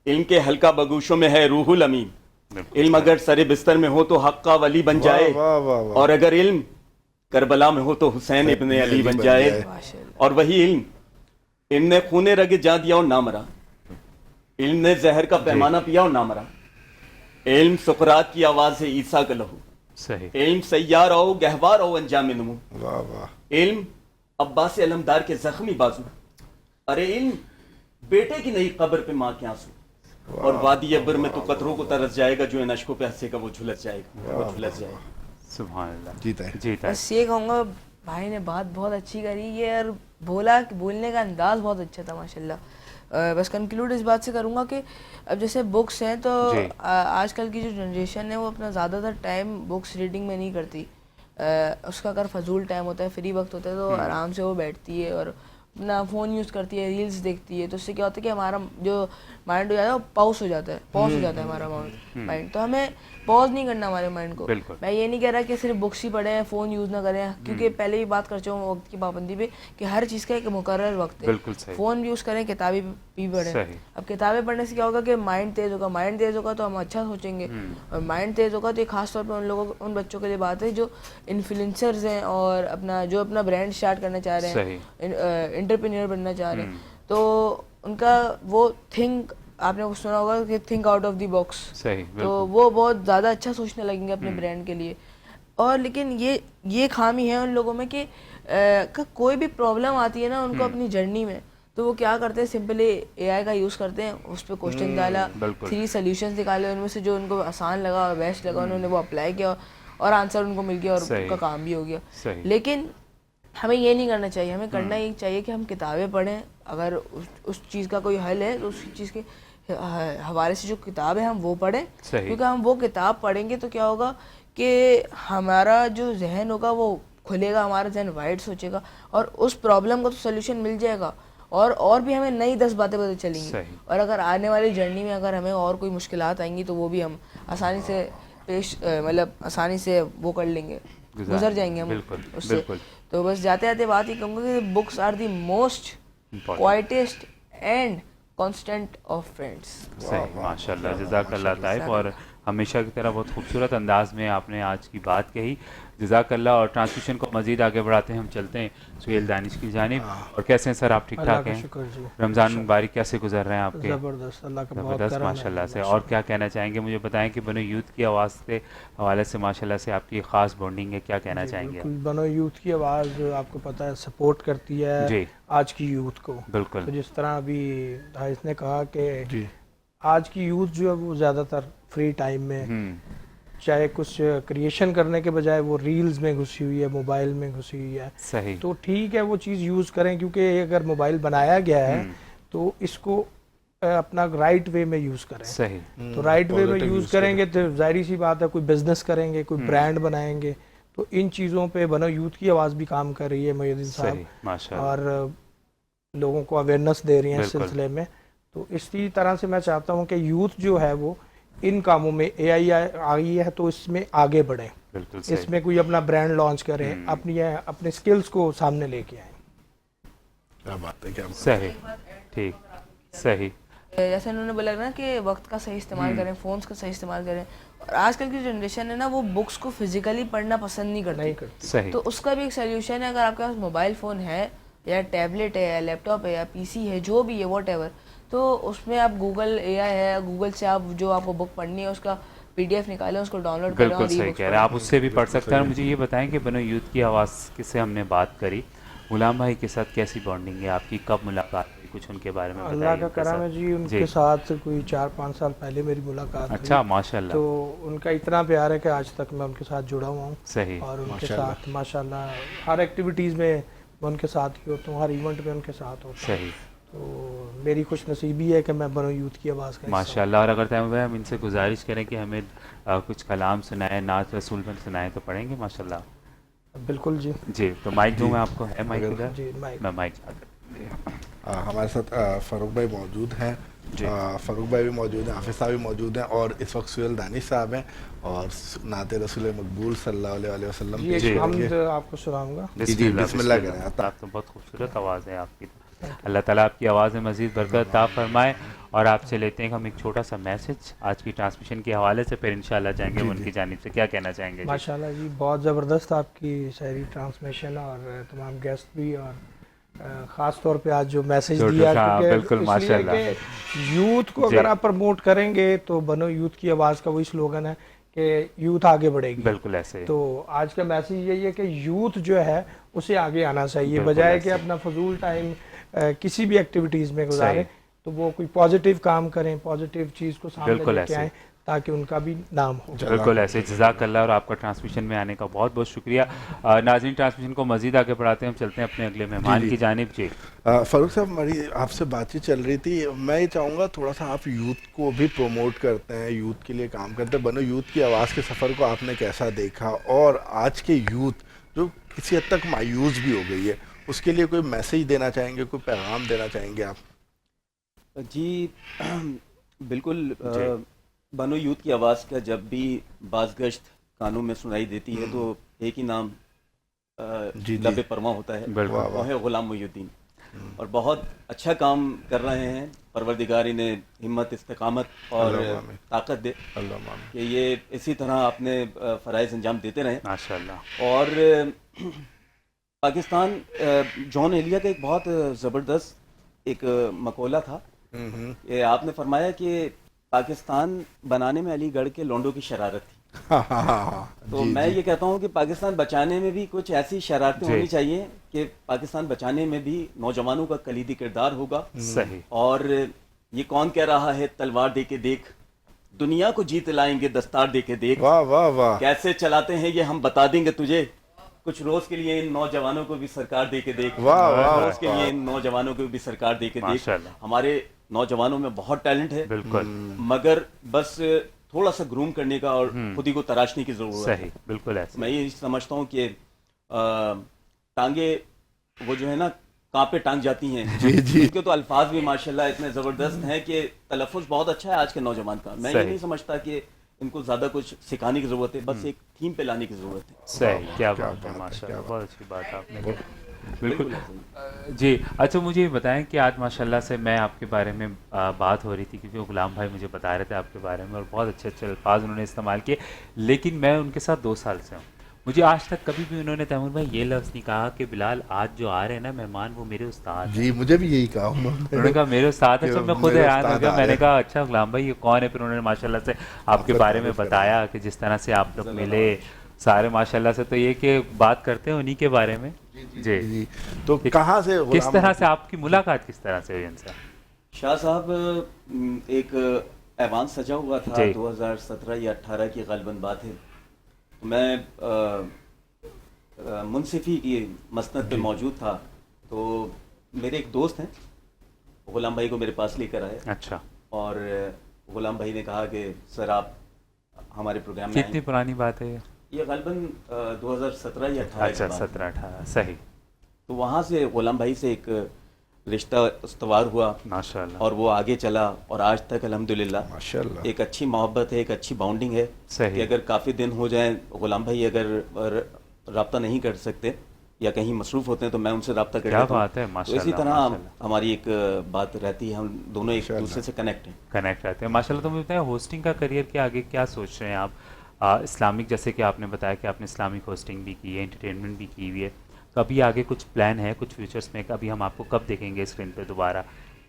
علم کے حلقہ بگوشوں میں ہے روح الامین. علم اگر سر بستر میں ہو تو حق کا ولی بن جائے, اور اگر علم کربلا میں ہو تو حسین ابن علی بن جائے. اور وہی علم نے خون رگ جا دیا اور نہ مرا, علم نے زہر کا پیمانہ پیا اور نہ مرا. علم سقراط کی آواز ہے عیسیٰ کا لہو, علم سیار او گہوار او انجام نمو. علم عباس علمدار کے زخمی بازو, ارے علم بیٹے کی نئی قبر پہ ماں کے آنسو. اور وادی ابر میں تو قطروں کو ترس جائے گا, جو ان اشکوں پہ ہنسے گا وہ جھلس جائے گا, وہ جھلس جائے گا. سبحان اللہ. جیتا ہے. بس یہ کہوں گا بھائی نے بات بہت اچھی کری ہے اور بولنے کا انداز بہت اچھا تھا ماشاءاللہ. بس کنکلوڈ اس بات سے کروں گا کہ اب جیسے بکس ہیں تو آج کل کی جو جنریشن ہے وہ اپنا زیادہ تر ٹائم بکس ریڈنگ میں نہیں کرتی. اس کا اگر فضول ٹائم ہوتا ہے, فری وقت ہوتا ہے, تو آرام سے وہ بیٹھتی ہے اور اپنا فون یوز کرتی ہے, ریلز دیکھتی ہے. تو اس سے کیا ہوتا ہے کہ ہمارا جو مائنڈ ہو جاتا ہے وہ پاؤز ہو جاتا ہے ہمارا مائنڈ. تو ہمیں پاز نہیں کرنا ہمارے مائنڈ کو. میں یہ نہیں کہہ رہا کہ صرف بکس ہی پڑھیں, فون یوز نہ کریں, کیونکہ پہلے بھی بات کر چکا ہوں وقت کی پابندی پہ کہ ہر چیز کا ایک مقرر وقت ہے. فون یوز کریں, کتابیں بھی پڑھیں. اب کتابیں پڑھنے سے کیا ہوگا کہ مائنڈ تیز ہوگا تو ہم اچھا سوچیں گے, اور مائنڈ تیز ہوگا تو یہ خاص طور پہ ان بچوں کے لیے بات ہے جو انفلوئنسرز ہیں اور اپنا برانڈ اسٹارٹ کرنا چاہ رہے ہیں, انٹرپرینیور بننا چاہ رہے ہیں. تو ان کا وہ تھنک آپ نے سنا ہوگا کہ think out of the box, صحیح, تو وہ بہت زیادہ اچھا سوچنے لگیں گے اپنے برانڈ کے لیے. اور لیکن یہ خامی ہے ان لوگوں میں کہ کوئی بھی پرابلم آتی ہے نا ان کو اپنی جرنی میں, تو وہ کیا کرتے ہیں, سمپلی اے آئی کا یوز کرتے ہیں, اس پہ کوشچن ڈالا, 3 سلیوشنز نکالے, ان میں سے جو ان کو آسان لگا اور بیسٹ لگا انہوں نے وہ اپلائی کیا اور آنسر ان کو مل گیا اور ان کا کام بھی ہو گیا. لیکن ہمیں یہ نہیں کرنا چاہیے, ہمیں کرنا یہ چاہیے کہ ہم کتابیں پڑھیں, اگر اس چیز کا کوئی حل ہے تو اس چیز کے حوالے سے جو کتاب ہے ہم وہ پڑھیں, کیونکہ ہم وہ کتاب پڑھیں گے تو کیا ہوگا کہ ہمارا جو ذہن ہوگا وہ کھلے گا, ہمارا ذہن وائڈ سوچے گا اور اس پرابلم کا تو سلیوشن مل جائے گا, اور بھی ہمیں نئی 10 باتیں پتہ چلیں گی, اور اگر آنے والی جرنی میں اگر ہمیں اور کوئی مشکلات آئیں گی تو وہ بھی ہم آسانی سے مطلب آسانی سے وہ کر لیں گے, گزر جائیں گے ہم اس سے. تو بس جاتے جاتے بات ہی کہوں گا کہ books are the most quietest and constant of friends. صحیح, ماشاء اللہ, جزاک اللہ طائف. اور ہمیشہ کی طرح بہت خوبصورت انداز میں آپ نے آج کی بات کہی, جزاک اللہ. اور ٹرانسمیشن کو مزید آگے بڑھاتے ہیں, ہم چلتے ہیں سہیل دانش کی جانب. اور کیسے ہیں سر آپ, ٹھیک ٹھاک ہیں؟ رمضان مبارک کیسے گزر رہے ہیں آپ کے؟ زبردست, اللہ کا بہت زبردست, ماشاء اللہ سے. اور کیا کہنا چاہیں گے, مجھے بتائیں کہ بنو یوتھ کی آواز کے حوالے سے ماشاء اللہ سے آپ کی خاص بانڈنگ ہے, کیا کہنا چاہیں گے؟ بنو یوتھ کی آواز آپ کو پتہ ہے سپورٹ کرتی ہے آج کی یوتھ کو. بالکل, تو جس طرح ابھی حارث نے کہا کہ آج کی یوتھ جو ہے وہ زیادہ تر فری ٹائم میں چاہے کچھ کریشن کرنے کے بجائے وہ ریلز میں گھسی ہوئی ہے, موبائل میں گھسی ہوئی ہے. صحیح, تو ٹھیک ہے وہ چیز یوز کریں, کیونکہ اگر موبائل بنایا گیا ہے تو اس کو اپنا رائٹ وے میں یوز کریں. صحیح, تو رائٹ وے میں یوز کریں گے تو ظاہری سی بات ہے کوئی بزنس کریں گے, کوئی برانڈ بنائیں گے, تو ان چیزوں پہ بنو یوتھ کی آواز بھی کام کر رہی ہے محی الدین صاحب, اور لوگوں کو اویئرنیس دے رہی ہیں اس سلسلے میں. تو اسی طرح سے میں چاہتا ہوں کہ یوتھ جو ہے وہ ان کاموں میں اے آئی آئی ہے تو اس میں آگے بڑھیں, اس میں کوئی اپنا برانڈ لانچ کریں, اپنے سکلز کو سامنے لے کے آئیں. کیا بات ہے, کیا بات. صحیح, ٹھیک, صحیح. جیسے انہوں نے بولا نا کہ وقت کا صحیح استعمال کریں, فونس کا صحیح استعمال کریں. اور آج کل کی جنریشن ہے نا وہ بکس کو فزیکلی پڑھنا پسند نہیں کرتی. صحیح, تو اس کا بھی ایک سلیوشن ہے, اگر آپ کے پاس موبائل فون ہے یا ٹیبلٹ ہے یا لیپ ٹاپ ہے یا پی سی ہے, جو بھی ہے واٹ ایور, تو اس میں آپ گوگل اے آئی ہے, گوگل سے آپ جو آپ کو بک پڑھنی ہے اس کا PDF نکالیں, اس کو ڈاؤن لوڈ کریں. بالکل صحیح کہہ رہے ہیں آپ, اس سے بھی پڑھ سکتے ہیں. مجھے یہ بتائیں کہ بنو یوتھ کی آواز سے ہم نے بات کری, غلام بھائی کے ساتھ کیسی بانڈنگ ہے آپ کی, کب ملاقات ہوئی, کچھ ان کے بارے میں بتائیے. اللہ کا کرم ہے جی, ان کے ساتھ کوئی 4-5 سال پہلے میری ملاقات. اچھا, ماشاء اللہ. تو ان کا اتنا پیار ہے کہ آج تک میں ان کے ساتھ جڑا ہوا ہوں. صحیح, اور ان کے ساتھ ماشاء اللہ ہر ایکٹیویٹیز میں میں ان کے ساتھ ہی ہوتا ہوں, ہر ایونٹ میں ان کے ساتھ ہوتا ہوں. صحیح, تو میری خوش نصیبی ہے کہ میں بنو یوتھ کی آواز کا ماشاء اللہ. اور اگر ٹائم ہوا ہم ان سے گزارش کریں کہ ہمیں کچھ کلام سنائیں, نعت رسول میں سنائیں, تو پڑھیں گے ماشاء اللہ؟ بالکل جی. جی, تو مائک دوں میں آپ کو, ہے مائک ادھر؟ جی, میں مائک. ہمارے ساتھ فاروق بھائی موجود ہیں, فاروق بھائی بھی موجود ہیں, حافظ صاحب بھی موجود ہیں, اور اس وقت سہیل دانش صاحب ہیں, اور نعت رسول مقبول صلی اللہ علیہ وسلم. جی, حمد آپ کو سناؤں گا. جی, بسم اللہ کریں. آپ تو بہت خوبصورت آواز ہے آپ کی, اللہ تعالیٰ آپ کی آواز میں مزید برکت عطا فرمائے. اور آپ سے لیتے ہیں ہم ایک چھوٹا سا میسج آج کی ٹرانسمیشن کے حوالے سے, پھر انشاءاللہ جائیں گے ان کی جانب سے, کیا کہنا چاہیں گے؟ ماشاءاللہ جی, بہت زبردست آپ کی سحری ٹرانسمیشن, اور تمام گیسٹ بھی, اور خاص طور پہ آج جو میسج دیا, بالکل ماشاء اللہ, یوتھ کو اگر آپ پروموٹ کریں گے تو بنو یوتھ کی آواز کا وہی سلوگن ہے کہ یوتھ آگے بڑھے گی. بالکل ایسے. تو آج کا میسج یہی ہے کہ یوتھ جو ہے اسے آگے آنا چاہیے, بجائے کہ اپنا فضول ٹائم کسی بھی ایکٹیویٹیز میں گزاریں, تو وہ کوئی پازیٹیو کام کریں, پازیٹیو چیز کو سامنے لے کے آئیں تاکہ ان کا بھی نام ہو. بالکل ایسے, جزاک اللہ. اور آپ کا ٹرانسمیشن میں آنے کا بہت بہت شکریہ. ناظرین, ٹرانسمیشن کو مزید آگے بڑھاتے ہیں, ہم چلتے ہیں اپنے اگلے مہمان کی جانب. جی فاروق صاحب, ہماری آپ سے بات چیت چل رہی تھی, میں یہ چاہوں گا تھوڑا سا آپ یوتھ کو بھی پروموٹ کرتے ہیں, یوتھ کے لیے کام کرتے ہیں, بنو یوتھ کی آواز کے سفر کو آپ نے کیسا دیکھا, اور آج کے یوتھ جو کسی حد تک مایوس بھی ہو گئی ہے, اس کے لیے کوئی میسیج دینا چاہیں گے, کوئی پیغام دینا چاہیں گے آپ؟ جی بالکل, بنو یوتھ کی آواز کا جب بھی باز گشت کانوں میں سنائی دیتی ہے تو ایک ہی نام لب پرواں ہوتا ہے, وہ ہے غلام محی الدین. اور بہت اچھا کام کر رہے ہیں, پروردگار انہیں ہمت, استقامت اور طاقت دے کہ یہ اسی طرح اپنے فرائض انجام دیتے رہیں ماشاءاللہ. اور پاکستان, جان ایلیا کا ایک بہت زبردست ایک مقولہ تھا یہ آپ نے فرمایا کہ پاکستان بنانے میں علی گڑھ کے لونڈوں کی شرارت تھی. تو میں یہ کہتا ہوں کہ پاکستان بچانے میں بھی کچھ ایسی شرارتیں ہونی چاہیے کہ پاکستان بچانے میں بھی نوجوانوں کا کلیدی کردار ہوگا. صحیح. اور یہ کون کہہ رہا ہے تلوار دے کے دیکھ, دنیا کو جیت لائیں گے دستار دے کے دیکھ, واہ واہ واہ, کیسے چلاتے ہیں یہ ہم بتا دیں گے تجھے, کچھ روز کے لیے ان نوجوانوں کو بھی سرکار دے کے دیکھ, روز کے لیے ان نوجوانوں کو بھی سرکار دے کے دیکھ. ہمارے نوجوانوں میں بہت ٹیلنٹ ہے, بالکل, مگر بس تھوڑا سا گروم کرنے کا اور خود ہی کو تراشنے کی ضرورت ہے. صحیح, بالکل ایسا. میں یہ سمجھتا ہوں کہ ٹانگیں وہ جو ہے نا کہاں پہ ٹانگ جاتی ہیں, ان کے تو الفاظ بھی ماشاءاللہ اتنے زبردست ہیں کہ تلفظ بہت اچھا ہے آج کے نوجوان کا. میں یہ نہیں سمجھتا کہ ان کو زیادہ کچھ سکھانے کی ضرورت ہے, بس ایک تھیم پہ لانے کی ضرورت ہے. صحیح, کیا بات ہے, ماشاءاللہ, بہت اچھی بات آپ نے. بالکل جی. اچھا مجھے یہ بتائیں کہ آج ماشاءاللہ سے میں آپ کے بارے میں بات ہو رہی تھی کیونکہ غلام بھائی مجھے بتا رہے تھے آپ کے بارے میں اور بہت اچھے اچھے الفاظ انہوں نے استعمال کیے, لیکن میں ان کے ساتھ 2 سال سے ہوں. مجھے آج تک کبھی بھی انہوں نے تیمور بھائی یہ لفظ نہیں کہا کہ بلال آج جو آ رہے ہیں نا مہمان وہ میرے استاد ہیں. جی مجھے بھی یہی کہا انہوں نے کہا میرے استاد ہیں. جب میں خود حیران ہو گیا, میں نے کہا اچھا غلام بھائی یہ کون ہے, پھر انہوں نے ماشاءاللہ سے آپ کے بارے میں بتایا کہ جس طرح سے آپ لوگ ملے سارے ماشاءاللہ سے, تو یہ کہ بات کرتے ہیں انہی کے بارے میں. جی, تو کہاں سے, کس طرح سے آپ کی ملاقات کس طرح سے ہوئی ان سے؟ شاہ صاحب ایک ایوان سجا ہوا تھا 2017 یا 18 کی غالباً بات ہے. میں منصفی کی مسند پہ موجود تھا, تو میرے ایک دوست ہیں غلام بھائی کو میرے پاس لے کر آئے. اچھا. اور غلام بھائی نے کہا کہ سر آپ ہمارے پروگرام میں. کتنی پرانی بات ہے یہ غالباً 2017 یا 18. اچھا 17-18, صحیح. تو وہاں سے غلام بھائی سے ایک رشتہ استوار ہوا ماشاءاللہ, اور وہ آگے چلا اور آج تک الحمدللہ ماشاءاللہ ایک اچھی محبت ہے, ایک اچھی باؤنڈنگ ہے. صحیح. کہ اگر کافی دن ہو جائیں غلام بھائی اگر رابطہ نہیں کر سکتے یا کہیں مصروف ہوتے ہیں تو میں ان سے رابطہ کر لیتا ہوں. تو اسی طرح ہماری ایک بات رہتی ہے, ہم دونوں ایک دوسرے سے کنیکٹ رہتے ہیں ماشاءاللہ. تو مجھے بتائیں ہوسٹنگ کا کریئر کے آگے کیا سوچ رہے ہیں آپ؟ اسلامک, جیسے کہ آپ نے بتایا کہ آپ نے اسلامک ہوسٹنگ بھی کی ہے, انٹرٹینمنٹ بھی کی ہوئی ہے, تو ابھی آگے کچھ پلان ہے کچھ فیوچرس میں, ابھی ہم آپ کو کب دیکھیں گے اسکرین پہ دوبارہ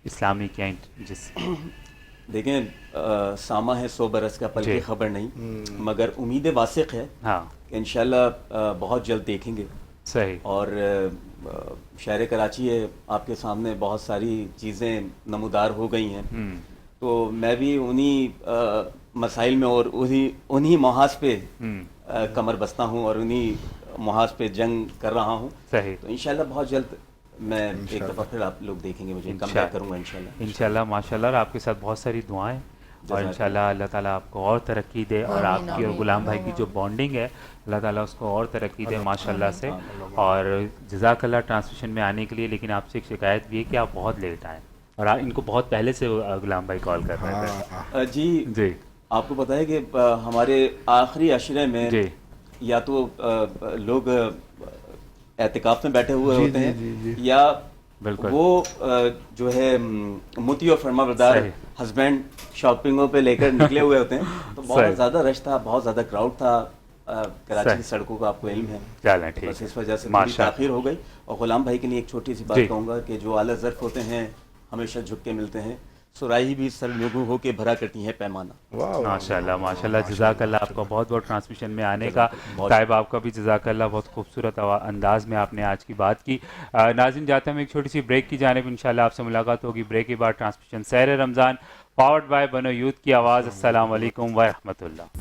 اسلامک یا جس؟ دیکھیں سامہ ہے 100 برس کا پل کی خبر نہیں, مگر امید واسق ہے کہ انشاءاللہ بہت جلد دیکھیں گے. صحیح. اور شہر کراچی ہے, آپ کے سامنے بہت ساری چیزیں نمودار ہو گئی ہیں, تو میں بھی انہی مسائل میں اور انہی محاذ پہ کمر بستہ ہوں اور انہی محاذ پہ جنگ کر رہا ہوں. صحیح. تو انشاءاللہ بہت جلد میں ایک دفعہ پھر آپ لوگ دیکھیں گے, مجھے کم بیک کروں گا انشاءاللہ ماشاءاللہ. اور آپ کے ساتھ بہت ساری دعائیں, اور انشاءاللہ اللہ تعالیٰ آپ کو اور ترقی دے, اور آپ کی اور غلام بھائی کی جو بانڈنگ ہے اللہ تعالیٰ اس کو اور ترقی دے ماشاءاللہ سے. اور جزاک اللہ ٹرانسمیشن میں آنے کے لیے, لیکن آپ سے ایک شکایت بھی ہے کہ آپ بہت لیٹ آئیں, اور ان کو بہت پہلے سے غلام بھائی کال کر رہے تھے. جی آپ کو پتہ ہے کہ ہمارے آخری عشرے میں یا تو لوگ اعتکاف میں بیٹھے ہوئے ہوتے ہیں, یا وہ جو ہے متی اور فرما بردار ہسبینڈ شاپنگوں پہ لے کر نکلے ہوئے ہوتے ہیں. تو بہت زیادہ رش تھا, بہت زیادہ کراؤڈ تھا کراچی کی سڑکوں کا, آپ کو علم ہے, بس اس وجہ سے تھوڑی تاخیر ہو گئی. اور غلام بھائی کے لیے ایک چھوٹی سی بات کہوں گا کہ جو اعلیٰ ظرف ہوتے ہیں ہمیشہ جھک کے ملتے ہیں, سراہی بھی سرنگو ہو کے بھرا کرتی ہے پیمانہ. ماشاءاللہ ماشاءاللہ, جزاک اللہ آپ کو بہت بہت ٹرانسمیشن میں آنے کا. طیب آپ کا بھی جزاک اللہ, بہت خوبصورت انداز میں آپ نے آج کی بات کی. ناظرین جاتے ہیں ایک چھوٹی سی بریک کی جانب, انشاءاللہ آپ سے ملاقات ہوگی بریک کے بعد. Transmission Sahar Ramzan powered by بنو یوتھ کی آواز. السلام علیکم ورحمۃ اللہ.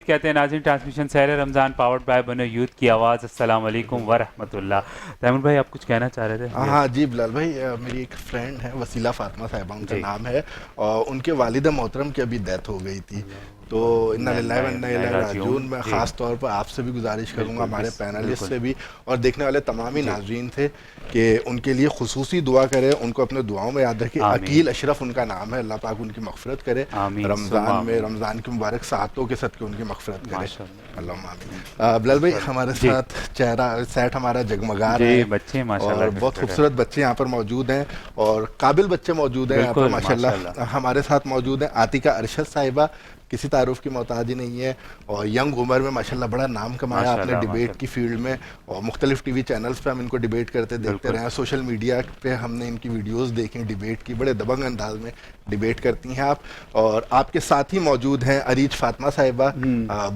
کہتے ہیں ناظرین transmission Sahar Ramzan powered by بنو یوتھ کی آواز. السلام علیکم ورحمۃ اللہ. تیمور بھائی آپ کچھ کہنا چاہ رہے تھے؟ ہاں جی بلال بھائی, میری ایک فرینڈ ہے وسیلہ فاطمہ صاحبہ ان کا نام ہے, اور ان کے والد محترم کی ابھی ڈیتھ ہو گئی تھی, تو انا للہ و انا الیہ راجعون. میں خاص طور پر آپ سے بھی گزارش کروں گا, ہمارے پینلسٹ سے بھی, اور دیکھنے والے تمام ہی ناظرین تھے, کہ ان کے لیے خصوصی دعا کرے, ان کو اپنے دعاؤں میں یاد رکھے. عقیل اشرف ان کا نام ہے, اللہ پاک ان کی مغفرت کرے, رمضان میں رمضان کی مبارک ساعتوں کے صدقے ان کی مغفرت کرے, اللہم آمین. بلال بھائی ہمارے ساتھ چہرہ سیٹ ہمارا جگمگا رہا ہے, بچے اور بہت خوبصورت بچے یہاں پر موجود ہیں, اور قابل بچے موجود ہیں یہاں پر ماشاء اللہ. ہمارے ساتھ موجود ہیں عاتقہ ارشد صاحبہ, کسی تعارف کی محتاج ہی نہیں ہے, اور ینگ عمر میں ماشاءاللہ بڑا نام کمایا آپ نے ڈیبیٹ کی فیلڈ میں, اور مختلف ٹی وی چینلز پہ ہم ان کو ڈیبیٹ کرتے دیکھتے رہے ہیں, سوشل میڈیا پہ ہم نے ان کی ویڈیوز دیکھیں ڈیبیٹ کی, بڑے دبنگ انداز میں ڈیبیٹ کرتی ہیں آپ. اور آپ کے ساتھ ہی موجود ہیں عریج فاطمہ صاحبہ,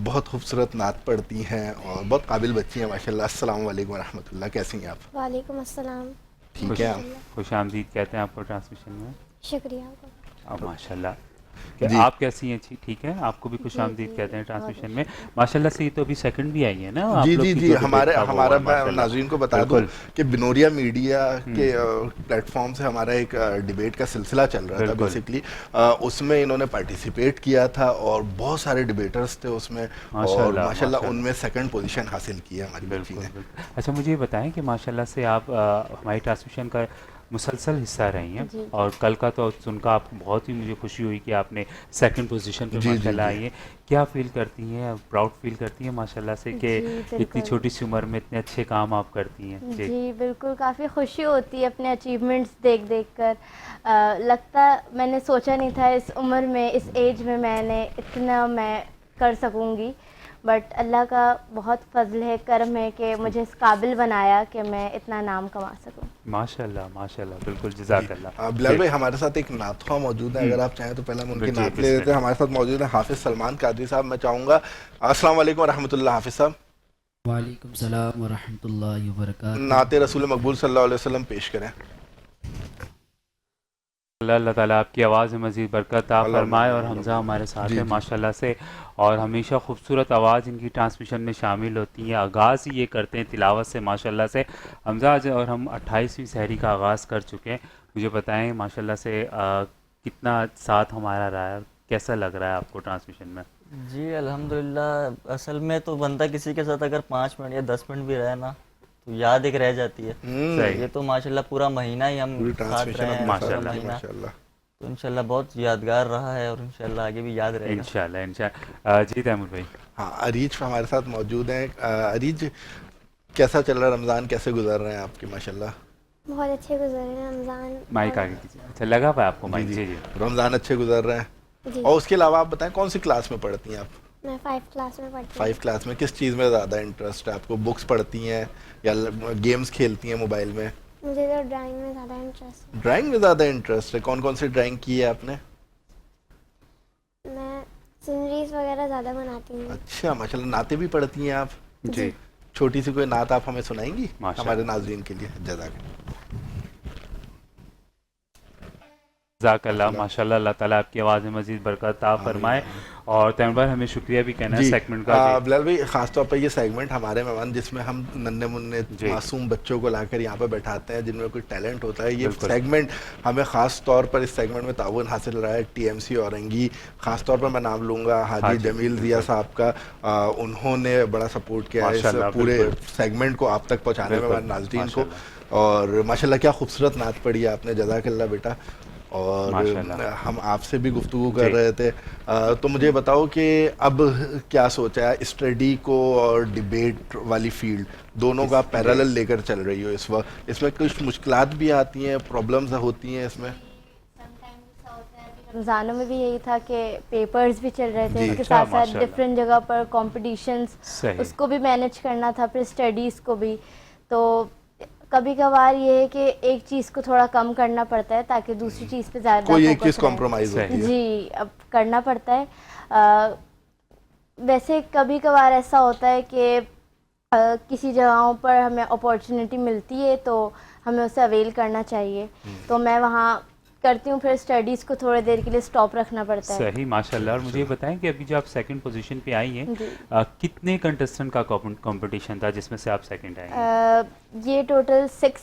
بہت خوبصورت نعت پڑھتی ہیں اور بہت قابل بچی ہیں ماشاءاللہ. السلام علیکم ورحمۃ اللہ, کیسی ہیں آپ؟ وعلیکم السلام. ٹھیک ہے, خوش آمدید کہتے ہیں آپ کو ٹرانسمیشن میں. شکریہ. ماشاءاللہ, آپ کیسی ہیں؟ ٹھیک ہے, آپ کو بھی خوش آمدید کہتے ہیں ٹرانسمیشن میں. ماشاءاللہ سے یہ تو ابھی سیکنڈ بھی آئی ہے نا. جی ہمارا میں ناظرین کو بتا دوں کہ بنوریا میڈیا کے پلیٹ فارم سے ہمارا ایک ڈیبیٹ کا سلسلہ چل رہا تھا بیسیکلی, اس میں انہوں نے پارٹیسپیٹ کیا تھا, اور بہت سارے ڈیبیٹرز تھے اس میں, اور ماشاءاللہ ان میں سیکنڈ پوزیشن حاصل کی ہے ہماری بچی نے. اچھا مجھے یہ بتائیں کہ ماشاءاللہ سے آپ ہماری ٹرانسمیشن کا مسلسل حصہ رہی ہیں, اور کل کا تو سن کر آپ کو بہت ہی مجھے خوشی ہوئی کہ آپ نے سیکنڈ پوزیشن پہ ماشاءاللہ آئی ہیں. کیا فیل کرتی ہیں, پراؤڈ فیل کرتی ہیں ماشاءاللہ سے کہ اتنی چھوٹی سی عمر میں اتنے اچھے کام آپ کرتی ہیں؟ جی بالکل, کافی خوشی ہوتی ہے اپنے اچیومنٹس دیکھ دیکھ کر. لگتا میں نے سوچا نہیں تھا اس عمر میں, اس ایج میں میں نے اتنا میں کر سکوں گی, بٹ اللہ کا بہت فضل ہے, کرم ہے کہ مجھے اس قابل بنایا کہ میں اتنا نام کما سکوں. ماشاءاللہ ماشاءاللہ, بالکل جزاک اللہ. بلال بھائی ہمارے ساتھ ایک نعت خواہ موجود ہے, اگر آپ چاہیں تو پہلے ہم ان کی نعت لے لیتے ہیں. ہمارے ساتھ موجود ہیں حافظ سلمان قادری صاحب. میں چاہوں گا, السلام علیکم ورحمۃ اللہ حافظ صاحب. وعلیکم السلام ورحمۃ اللہ وبرکاتہ. نعت رسول مقبول صلی اللہ علیہ وسلم پیش کریں. اللہ تعالیٰ آپ کی آواز میں مزید برکت عطا فرمائے, اور حمزہ ہمارے ساتھ ہیں ماشاءاللہ سے, اور ہمیشہ خوبصورت آواز ان کی ٹرانسمیشن میں شامل ہوتی ہیں. آغاز ہی یہ کرتے ہیں تلاوت سے ماشاءاللہ سے. حمزہ اور ہم 28ویں سحری کا آغاز کر چکے ہیں. مجھے بتائیں ماشاءاللہ سے کتنا ساتھ ہمارا رہا ہے, کیسا لگ رہا ہے آپ کو ٹرانسمیشن میں؟ جی الحمدللہ, اصل میں تو بندہ کسی کے ساتھ اگر 5 منٹ یا 10 منٹ بھی رہے نا تو یاد ایک رہ جاتی ہے. یہ تو ماشاءاللہ پورا مہینہ ہی ہم ساتھ رہے ہیں, ماشاءاللہ, تو انشاءاللہ بہت یادگار رہا ہے, اور انشاءاللہ آگے بھی یاد رہے گا انشاءاللہ. جی تیمور بھائی. ہاں, عریج ہمارے ساتھ موجود ہیں. عریج, کیسا چل رہا ہے رمضان, کیسے گزر رہے ہیں آپ کی؟ ماشاءاللہ بہت اچھے گزر رہے ہیں رمضان. مائک آگے کیجیے. اچھا لگا پا آپ کو مائک؟ جی جی, رمضان اچھے گزر رہے ہیں. اور اس کے علاوہ آپ بتائیں کون سی کلاس میں پڑھتی ہیں آپ؟ میں 5 کلاس میں پڑھتی ہوں. 5 کلاس میں. کس چیز میں زیادہ انٹرسٹ ہے آپ کو, بکس پڑھتی ہیں یا گیمز کھیلتی ہیں موبائل میں؟ مجھے تو ڈرائنگ میں زیادہ انٹرسٹ ہے. ڈرائنگ میں زیادہ انٹرسٹ ہے. کون کون سی ڈرائنگ کی ہے آپ نے؟ میں سینریز وغیرہ زیادہ بناتی ہوں. اچھا ماشاءاللہ. نعتیں بھی پڑھتی ہیں آپ؟ جی. چھوٹی سی کوئی نعت آپ ہمیں سنائیں گی ہمارے ناظرین کے لیے؟ جزاک اللہ. ماشاءاللہ, اللہ تعالیٰ آپ کی آواز میں مزید برکت عطا فرمائے. اور تیمور بھائی ہمیں شکریہ بھی کہنا ہے سیگمنٹ کا. بلال بھائی خاص طور پر یہ سیگمنٹ ہمارے مہمان, جس میں ہم ننھے منھے معصوم بچوں کو لا کر یہاں پہ بیٹھاتے ہیں جن میں کوئی ٹیلنٹ ہوتا ہے, یہ سیگمنٹ ہمیں خاص طور پر اس سیگمنٹ میں تعاون حاصل رہا ہے ٹی ایم سی اورنگی. خاص طور پر میں نام لوں گا حاجی جمیل ضیاء صاحب کا, انہوں نے بڑا سپورٹ کیا ہے اس پورے سیگمنٹ کو آپ تک پہنچانے میں ہمارے ناظرین کو. اور ماشاءاللہ کیا خوبصورت نعت پڑھی ہے آپ نے, جزاک اللہ بیٹا. اور ہم آپ سے بھی گفتگو کر رہے تھے, تو مجھے بتاؤ کہ اب کیا سوچا ہے اسٹڈی کو اور ڈیبیٹ والی فیلڈ دونوں کا پیرالل لے کر چل رہی ہو اس وقت, اس میں کچھ مشکلات بھی آتی ہیں, پرابلمز ہوتی ہیں اس میں؟ رمضانوں میں بھی یہی تھا کہ پیپرز بھی چل رہے تھے, اس کے ساتھ ساتھ ڈفرینٹ جگہ پر کمپٹیشنز, اس کو بھی مینیج کرنا تھا, پھر اسٹڈیز کو بھی. تو کبھی کبھار یہ ہے کہ ایک چیز کو تھوڑا کم کرنا پڑتا ہے تاکہ دوسری چیز پہ زیادہ کوئی ایک چیز کمپرومائز ہوتی ہے. جی اب کرنا پڑتا ہے. ویسے کبھی کبھار ایسا ہوتا ہے کہ کسی جگہوں پر ہمیں اپارچونیٹی ملتی ہے تو ہمیں اسے اویل کرنا چاہیے, تو میں وہاں کرتی ہوں. پھر اسٹڈیز کو تھوڑے دیر کے لیے سٹاپ رکھنا پڑتا ہے. صحیح ماشاءاللہ. اور مجھے یہ بتائیں کہ ابھی جو آپ سیکنڈ پوزیشن پہ آئی ہیں, کتنے کنٹسٹنٹ کا کمپٹیشن تھا جس میں سے آپ سیکنڈ آئی ہیں؟ یہ ٹوٹل 6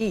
E,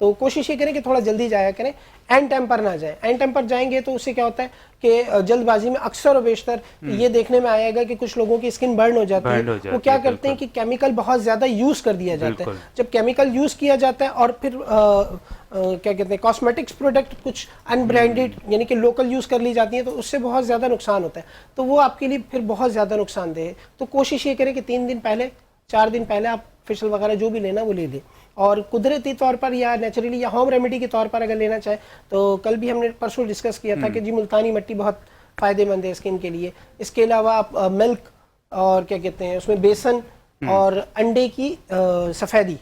تو کوشش یہ کریں کہ تھوڑا جلدی جایا کریں, اینڈ ٹائم پر نہ جائیں. اینڈ ٹائم پر جائیں گے تو اس سے کیا ہوتا ہے کہ جلد بازی میں اکثر و بیشتر یہ دیکھنے میں آئے گا کہ کچھ لوگوں کی اسکن برن ہو جاتی ہے. وہ کیا کرتے ہیں کہ کیمیکل بہت زیادہ یوز کر دیا جاتا ہے. جب کیمیکل یوز کیا جاتا ہے اور پھر کیا کہتے ہیں کاسمیٹکس پروڈکٹ کچھ ان برانڈیڈ یعنی کہ لوکل یوز کر لی جاتی ہیں, تو اس سے بہت زیادہ نقصان ہوتا ہے. تو وہ آپ کے لیے پھر بہت زیادہ نقصان دہ ہے. تو کوشش یہ کریں کہ 3 دن پہلے 4 دن پہلے آپ فیشل وغیرہ جو بھی لینا وہ لے لیں. اور قدرتی طور پر یا نیچرلی یا ہوم ریمیڈی کے طور پر اگر لینا چاہیں تو کل بھی ہم نے پرسوں ڈسکس کیا تھا کہ جی ملتانی مٹی بہت فائدے مند ہے اسکن کے لیے. اس کے علاوہ آپ ملک اور کیا کہتے ہیں اس میں بیسن اور انڈے کی سفیدی,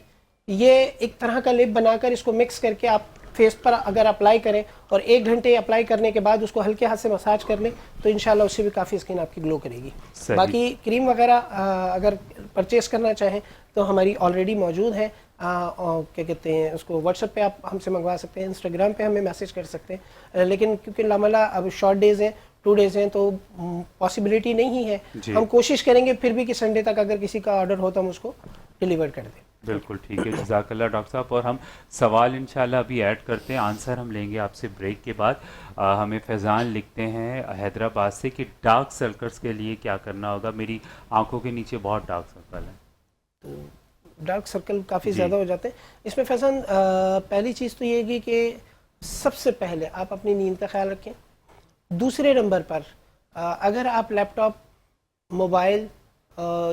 یہ ایک طرح کا لیپ بنا کر اس کو مکس کر کے آپ فیس پر اگر اپلائی کریں اور 1 گھنٹے اپلائی کرنے کے بعد اس کو ہلکے ہاتھ سے مساج کر لیں تو انشاءاللہ اس سے بھی کافی اسکن آپ کی گلو کرے گی. باقی کریم وغیرہ اگر پرچیز کرنا چاہیں تو ہماری آلریڈی موجود ہے. کیا کہتے ہیں اس کو واٹس ایپ پہ آپ ہم سے منگوا سکتے ہیں, انسٹاگرام پہ ہمیں میسج کر سکتے ہیں. لیکن کیونکہ لاملا اب شارٹ ڈیز ہیں, 2 ڈیز ہیں, تو پاسبلٹی نہیں ہے. ہم کوشش کریں گے پھر بھی کہ سنڈے تک اگر کسی کا آرڈر ہو تو ہم اس کو ڈیلیور کر دیں. بالکل ٹھیک ہے, جزاک اللہ ڈاکٹر صاحب. اور ہم سوال انشاءاللہ ابھی ایڈ کرتے ہیں, آنسر ہم لیں گے آپ سے بریک کے بعد. ہمیں فیضان لکھتے ہیں حیدرآباد سے کہ ڈارک سرکلز کے لیے کیا کرنا ہوگا, میری آنکھوں کے نیچے بہت ڈارک سرکل ہے. تو ڈارک سرکل کافی زیادہ ہو جاتے ہیں. اس میں فیضان پہلی چیز تو یہ ہے کہ سب سے پہلے آپ اپنی نیند کا خیال رکھیں. دوسرے نمبر پر اگر آپ لیپ ٹاپ, موبائل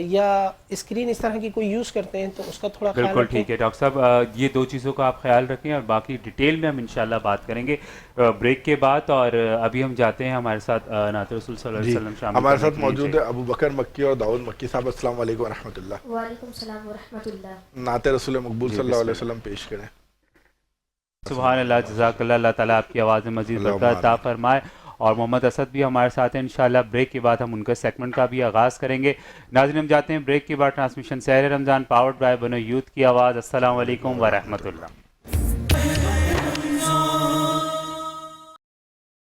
یا اسکرین اس طرح کی کوئی یوز کرتے ہیں تو اس کا تھوڑا خیال رکھیں. بالکل ٹھیک ہے ڈاکٹر صاحب, یہ 2 چیزوں کا آپ خیال رکھیں اور باقی ڈیٹیل میں ہم انشاءاللہ بات کریں گے بریک کے بعد. اور ابھی ہم جاتے ہیں ہمارے ساتھ نعت رسول صلی اللہ علیہ وسلم شامل ہمارے ساتھ موجود ہے ابو بکر مکی اور داؤد مکی صاحب. السلام علیکم ورحمۃ اللہ. وعلیکم السلام ورحمۃ اللہ. نعت رسول مقبول صلی اللہ علیہ وسلم پیش کریں. سبحان اللہ, جزاک اللہ. اللہ تعالیٰ آپ کی آواز میں مزید برکت عطا فرمائے. اور محمد اسد بھی ہمارے ساتھ ہیں انشاءاللہ. بریک کے بعد ہم ان کے سیگمنٹ کا بھی آغاز کریں گے. ناظرین ہم جاتے ہیں بریک کے بعد. Transmission Sahar Ramzan powered by بنو یوتھ کی آواز. السلام علیکم ورحمۃ اللہ.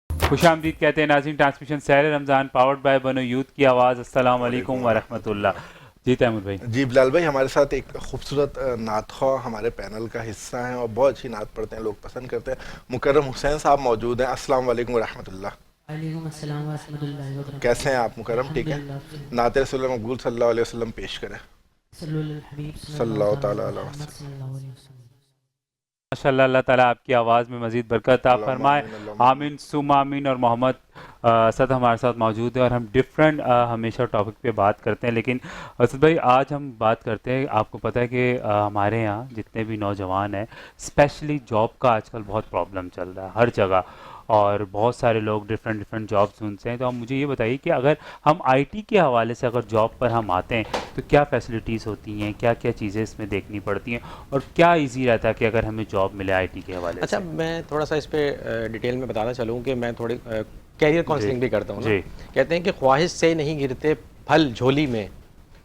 خوش آمدید کہتے ہیں ناظرین transmission Sahar Ramzan powered by بنو یوتھ کی آواز. السلام علیکم ورحمۃ اللہ. جی تیمور بھائی. جی بلال بھائی, ہمارے ساتھ ایک خوبصورت نعت خواہ ہمارے پینل کا حصہ ہیں اور بہت اچھی نعت پڑھتے ہیں, لوگ پسند کرتے ہیں. مکرم حسین صاحب موجود ہیں. السلام علیکم ورحمۃ اللہ. وعلیکم السلام ورحمۃ اللہ وبرکاتہ. کیسے ہیں آپ مکرم؟ ٹھیک ہے. نعت رسول مقبول صلی اللہ علیہ وسلم پیش کریں. صلی اللہ تعالیٰ علیہ وسلم. ماشاء اللہ, اللہ تعالیٰ آپ کی آواز میں مزید برکت عطا فرمائے. آمین ثم آمین. اور محمد اسد ہمارے ساتھ موجود ہے اور ہم ڈفرینٹ ہمیشہ ٹاپک پہ بات کرتے ہیں. لیکن اسد بھائی آج ہم بات کرتے ہیں, آپ کو پتہ ہے کہ ہمارے یہاں جتنے بھی نوجوان ہیں اسپیشلی جاب کا آج کل بہت پرابلم چل رہا ہے ہر جگہ, اور بہت سارے لوگ ڈفرینٹ جابس ڈھونڈتے ہیں. تو آپ مجھے یہ بتائیے کہ اگر ہم آئی ٹی کے حوالے سے اگر جاب پر ہم آتے ہیں تو کیا فیسلٹیز ہوتی ہیں, کیا کیا چیزیں اس میں دیکھنی پڑتی ہیں, اور کیا ایزی رہتا ہے کہ اگر ہمیں جاب ملے آئی ٹی کے حوالے سے؟ اچھا, میں تھوڑا سا اس پہ ڈیٹیل میں بتانا چلوں کہ میں تھوڑی کیریئر کاؤنسلنگ بھی کرتا ہوں نا. کہتے ہیں کہ خواہش سے نہیں گرتے پھل جھولی میں,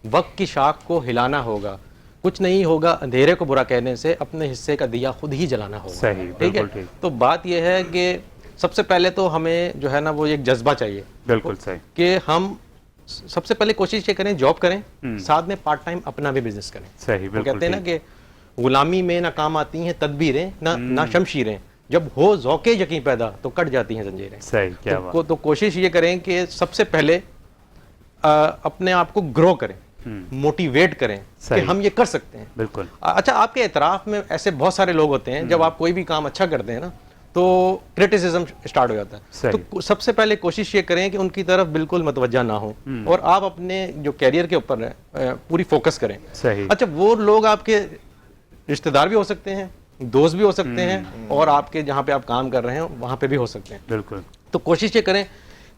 وقت کی شاخ کو ہلانا ہوگا, کچھ نہیں ہوگا اندھیرے کو برا کہنے سے, اپنے حصے کا دیا خود ہی جلانا ہوگا. صحیح, ٹھیک ہے. تو بات یہ ہے کہ سب سے پہلے تو ہمیں جو ہے نا وہ ایک جذبہ چاہیے. بالکل صحیح. کہ ہم سب سے پہلے کوشش یہ کریں جاب کریں, ساتھ میں پارٹ ٹائم اپنا بھی بزنس کریں. صحیح, بالکل. کہتے ہیں نا کہ غلامی میں نہ کام آتی ہیں تدبیریں نہ شمشیریں, جب ہو ذوق یقین پیدا تو کٹ جاتی ہیں زنجیریں. صحیح, کیا بات. تو کوشش یہ کریں کہ سب سے پہلے اپنے آپ کو گرو کریں, موٹیویٹ کریں کہ ہم یہ کر سکتے ہیں. بالکل. اچھا, آپ کے اطراف میں ایسے بہت سارے لوگ ہوتے ہیں, جب آپ کوئی بھی کام اچھا کرتے ہیں نا تو کرٹیسزم اسٹارٹ ہو جاتا ہے. تو سب سے پہلے کوشش یہ کریں کہ ان کی طرف بالکل متوجہ نہ ہو, اور آپ اپنے جو کیریئر کے اوپر پوری فوکس کریں. اچھا, وہ لوگ آپ کے رشتہ دار بھی ہو سکتے ہیں, دوست بھی ہو سکتے ہیں, اور آپ کے جہاں پہ آپ کام کر رہے ہیں وہاں پہ بھی ہو سکتے ہیں. بالکل. تو کوشش یہ کریں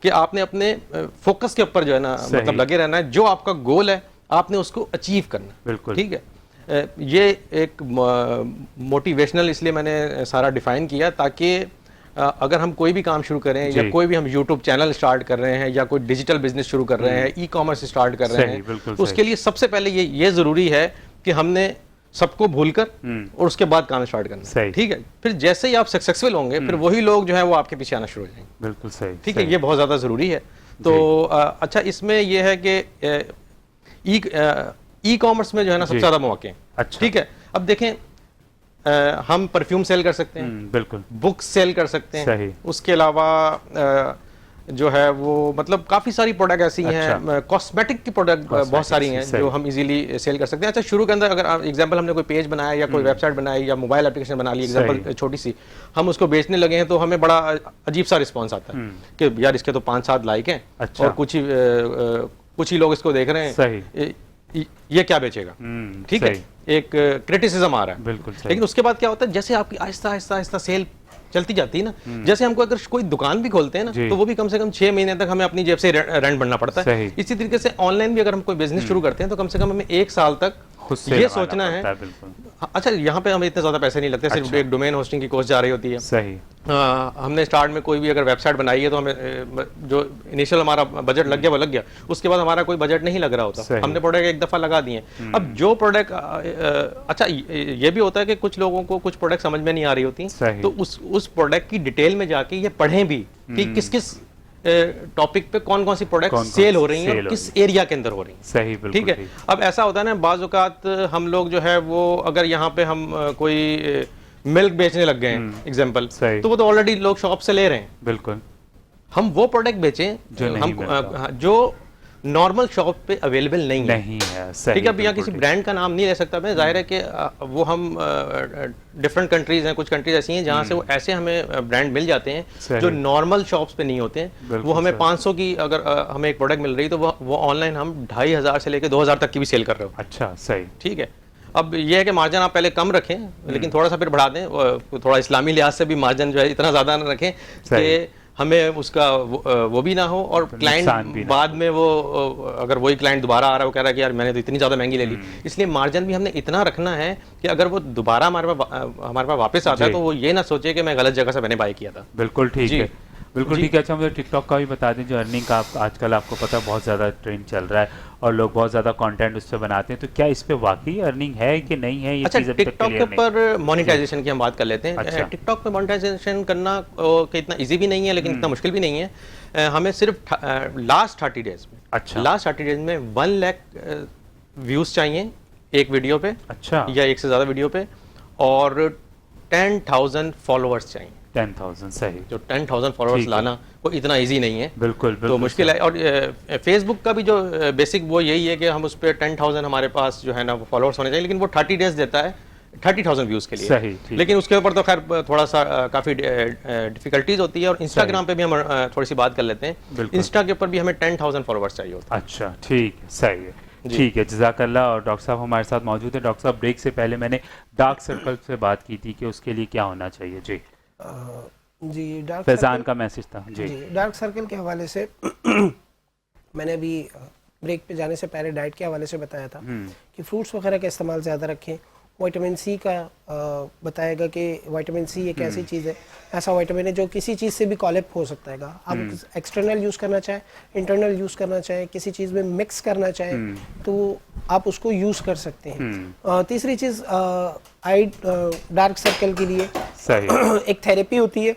کہ آپ نے اپنے فوکس کے اوپر جو ہے نا مطلب لگے رہنا ہے, جو آپ کا گول ہے آپ نے اس کو اچیو کرنا. بالکل. ٹھیک ہے. یہ ایک موٹیویشنل اس لیے میں نے سارا ڈیفائن کیا تاکہ اگر ہم کوئی بھی کام شروع کریں یا کوئی بھی ہم یوٹیوب چینل اسٹارٹ کر رہے ہیں یا کوئی ڈیجیٹل بزنس شروع کر رہے ہیں, ای کامرس اسٹارٹ کر رہے ہیں, تو اس کے لیے سب سے پہلے یہ ضروری ہے کہ ہم نے سب کو بھول کر اور اس کے بعد کام اسٹارٹ کرنا. ٹھیک ہے. پھر جیسے ہی آپ سکسیسفل ہوں گے پھر وہی لوگ جو ہیں وہ آپ کے پیچھے آنا شروع ہو جائیں گے. بالکل صحیح. ٹھیک ہے, یہ بہت زیادہ ضروری ہے. تو اچھا, اس میں یہ ہے کہ ای کامرس میں جو ہے نا سب سے زیادہ مواقع ہیں. ٹھیک ہے. اب دیکھیں ہم پرفیوم سیل کر سکتے ہیں, بالکل, بکس سیل کر سکتے ہیں, صحیح, اس کے علاوہ جو ہے وہ مطلب کافی ساری پروڈکٹ ایسی ہیں, کاسمیٹک کی پروڈکٹ بہت ساری ہیں جو ہم ایزیلی سیل کر سکتے ہیں. اچھا شروع کے اندر اگر ایگزامپل ہم نے کوئی پیج بنایا یا کوئی ویب سائٹ بنائی یا موبائل اپلیکیشن بنا لی, ایگزامپل چھوٹی سی, ہم اس کو بیچنے لگے ہیں تو ہمیں بڑا عجیب سا رسپانس آتا ہے کہ یار اس کے تو 5-7 لائک ہیں اور کچھ ہی لوگ اس کو دیکھ رہے ہیں, یہ کیا بیچے گا, ٹھیک ہے, ایک کریٹیسزم آ رہا ہے. بالکل, لیکن اس کے بعد کیا ہوتا ہے, جیسے آپ کی آہستہ آہستہ آہستہ سیل چلتی جاتی ہے نا, جیسے ہم کو اگر کوئی دکان بھی کھولتے ہیں نا تو وہ بھی کم سے کم 6 مہینے تک ہمیں اپنی جیب سے رینٹ بھرنا پڑتا ہے. اسی طریقے سے آن لائن بھی اگر ہم کوئی بزنس شروع کرتے ہیں تو کم سے کم ہمیں 1 سال تک یہ سوچنا ہے. اچھا یہاں پہ ہمیں اتنے زیادہ پیسے نہیں لگتے, صرف ایک ڈومین ہوسٹنگ کی کوسٹ جا رہی ہوتی ہے. صحیح, ہم نے اسٹارٹ میں کوئی بھی اگر ویب سائٹ بنائی ہے تو ہمیں جو انیشیل ہمارا بجٹ لگ گیا وہ لگ گیا, اس کے بعد ہمارا کوئی بجٹ نہیں لگ رہا ہوتا, ہم نے پروڈکٹ ایک دفعہ لگا دیے. اب جو پروڈکٹ, اچھا یہ بھی ہوتا ہے کہ کچھ لوگوں کو کچھ پروڈکٹ سمجھ میں نہیں آ رہی ہوتی, تو اس پروڈکٹ کی ڈیٹیل میں جا کے یہ پڑھیں بھی کہ کس کس ٹاپک پہ کون کون سی پروڈکٹ سیل ہو رہی ہیں اور کس ایریا کے اندر ہو رہی ہیں. صحیح, بالکل, ٹھیک ہے. اب ایسا ہوتا ہے نا بعض اوقات ہم لوگ جو ہے وہ اگر یہاں پہ ہم کوئی ملک بیچنے لگ گئے ہیں ایگزامپل, تو وہ تو آلریڈی لوگ شاپ سے لے رہے ہیں. بالکل, ہم وہ پروڈکٹ بیچیں جو نارمل شاپ پہ اویلیبل نہیں ہے. ٹھیک ہے, اب یہاں کسی برانڈ کا نام نہیں لے سکتا میں, ظاہر ہے کہ وہ ہم ڈفرنٹ کنٹریز ہیں, کچھ کنٹریز ایسی ہیں جہاں سے وہ ایسے ہمیں برانڈ مل جاتے ہیں جو نارمل شاپس پہ نہیں ہوتے ہیں. وہ ہمیں 500 کی اگر ہمیں ایک پروڈکٹ مل رہی تو وہ آن لائن ہم 2500 سے لے کے 2000 تک کی بھی سیل کر رہے ہو. اچھا, صحیح, ٹھیک ہے. اب یہ ہے کہ مارجن آپ پہلے کم رکھیں لیکن تھوڑا سا پھر بڑھا دیں, تھوڑا اسلامی لحاظ سے بھی مارجن جو ہے اتنا زیادہ نہ رکھیں کہ ہمیں اس کا وہ بھی نہ ہو, اور کلائنٹ بعد میں وہ اگر وہی کلائنٹ دوبارہ آ رہا ہے وہ کہہ رہا ہے کہ یار میں نے تو اتنی زیادہ مہنگی لے لی. اس لیے مارجن بھی ہم نے اتنا رکھنا ہے کہ اگر وہ دوبارہ ہمارے پاس واپس آتا ہے تو وہ یہ نہ سوچے کہ میں غلط جگہ سے میں نے بائی کیا تھا. بالکل ٹھیک ہے, بالکل ٹھیک ہے. اچھا مجھے ٹک ٹاک کا بھی بتا دیں, جو ارننگ کا آج کل آپ کو پتا بہت زیادہ ٹرینڈ چل رہا ہے اور لوگ بہت زیادہ کنٹینٹ اس سے بناتے ہیں, تو کیا اس پہ واقعی ارننگ ہے کہ نہیں ہے؟ یہ اچھا, چیز ٹک ٹاک کے اوپر مانیٹائزیشن کی ہم بات کر لیتے ہیں. ٹک ٹاک پہ مانیٹائزیشن کرنا کہ اتنا ایزی بھی نہیں ہے لیکن اتنا مشکل بھی نہیں ہے. ہمیں صرف لاسٹ 30 ڈیز میں, لاسٹ 30 ڈیز میں 1 لاکھ ویوز چاہیے ایک ویڈیو پہ, اچھا, یا ایک سے زیادہ ویڈیو پہ, اور 10,000 فالوورز چاہیے. 10,000, صحیح, جو 10,000 فالوورز لانا کوئی اتنا ایزی نہیں ہے. بالکل, تو مشکل ہے. اور فیس بک کا بھی جو بیسک وہ یہی ہے کہ ہم اس پہ 10,000 ہمارے پاس جو ہے نا فالوورز ہونے چاہیے, لیکن وہ 30 ڈیز دیتا ہے 30,000 ویوز کے لیے. صحیح, لیکن اس کے اوپر تو خیر تھوڑا سا کافی ڈیفیکلٹیز ہوتی ہے. اور انسٹاگرام پہ بھی ہم تھوڑی سی بات کر لیتے ہیں. انسٹا کے اوپر بھی ہمیں 10,000 فالوورز چاہیے ہوتا ہے. اچھا, ٹھیک ہے, صحیح ہے, ٹھیک ہے, جزاک اللہ. اور ڈاکٹر صاحب ہمارے ساتھ موجود ہیں. ڈاکٹر صاحب بریک سے پہلے میں نے ڈارک سرکل سے بات کی تھی کہ اس کے لیے کیا ہونا چاہیے. جی جی, فیضان کا میسج تھا. جی, ڈارک سرکل کے حوالے سے میں نے ابھی بریک پہ جانے سے پہلے ڈائٹ کے حوالے سے بتایا تھا کہ فروٹس وغیرہ کا استعمال زیادہ رکھیں. وائٹامن سی کا بتائے گا کہ وائٹامن سی ایک ایسی چیز ہے, ایسا وائٹامن ہے جو کسی چیز سے بھی کالپ ہو سکتا ہے گا. آپ ایکسٹرنل یوز کرنا چاہیں, انٹرنل یوز کرنا چاہیں, کسی چیز میں مکس کرنا چاہیں تو آپ اس کو یوز کر سکتے ہیں. تیسری چیز, آئی ڈارک سرکل کے لیے ایک تھیراپی ہوتی ہے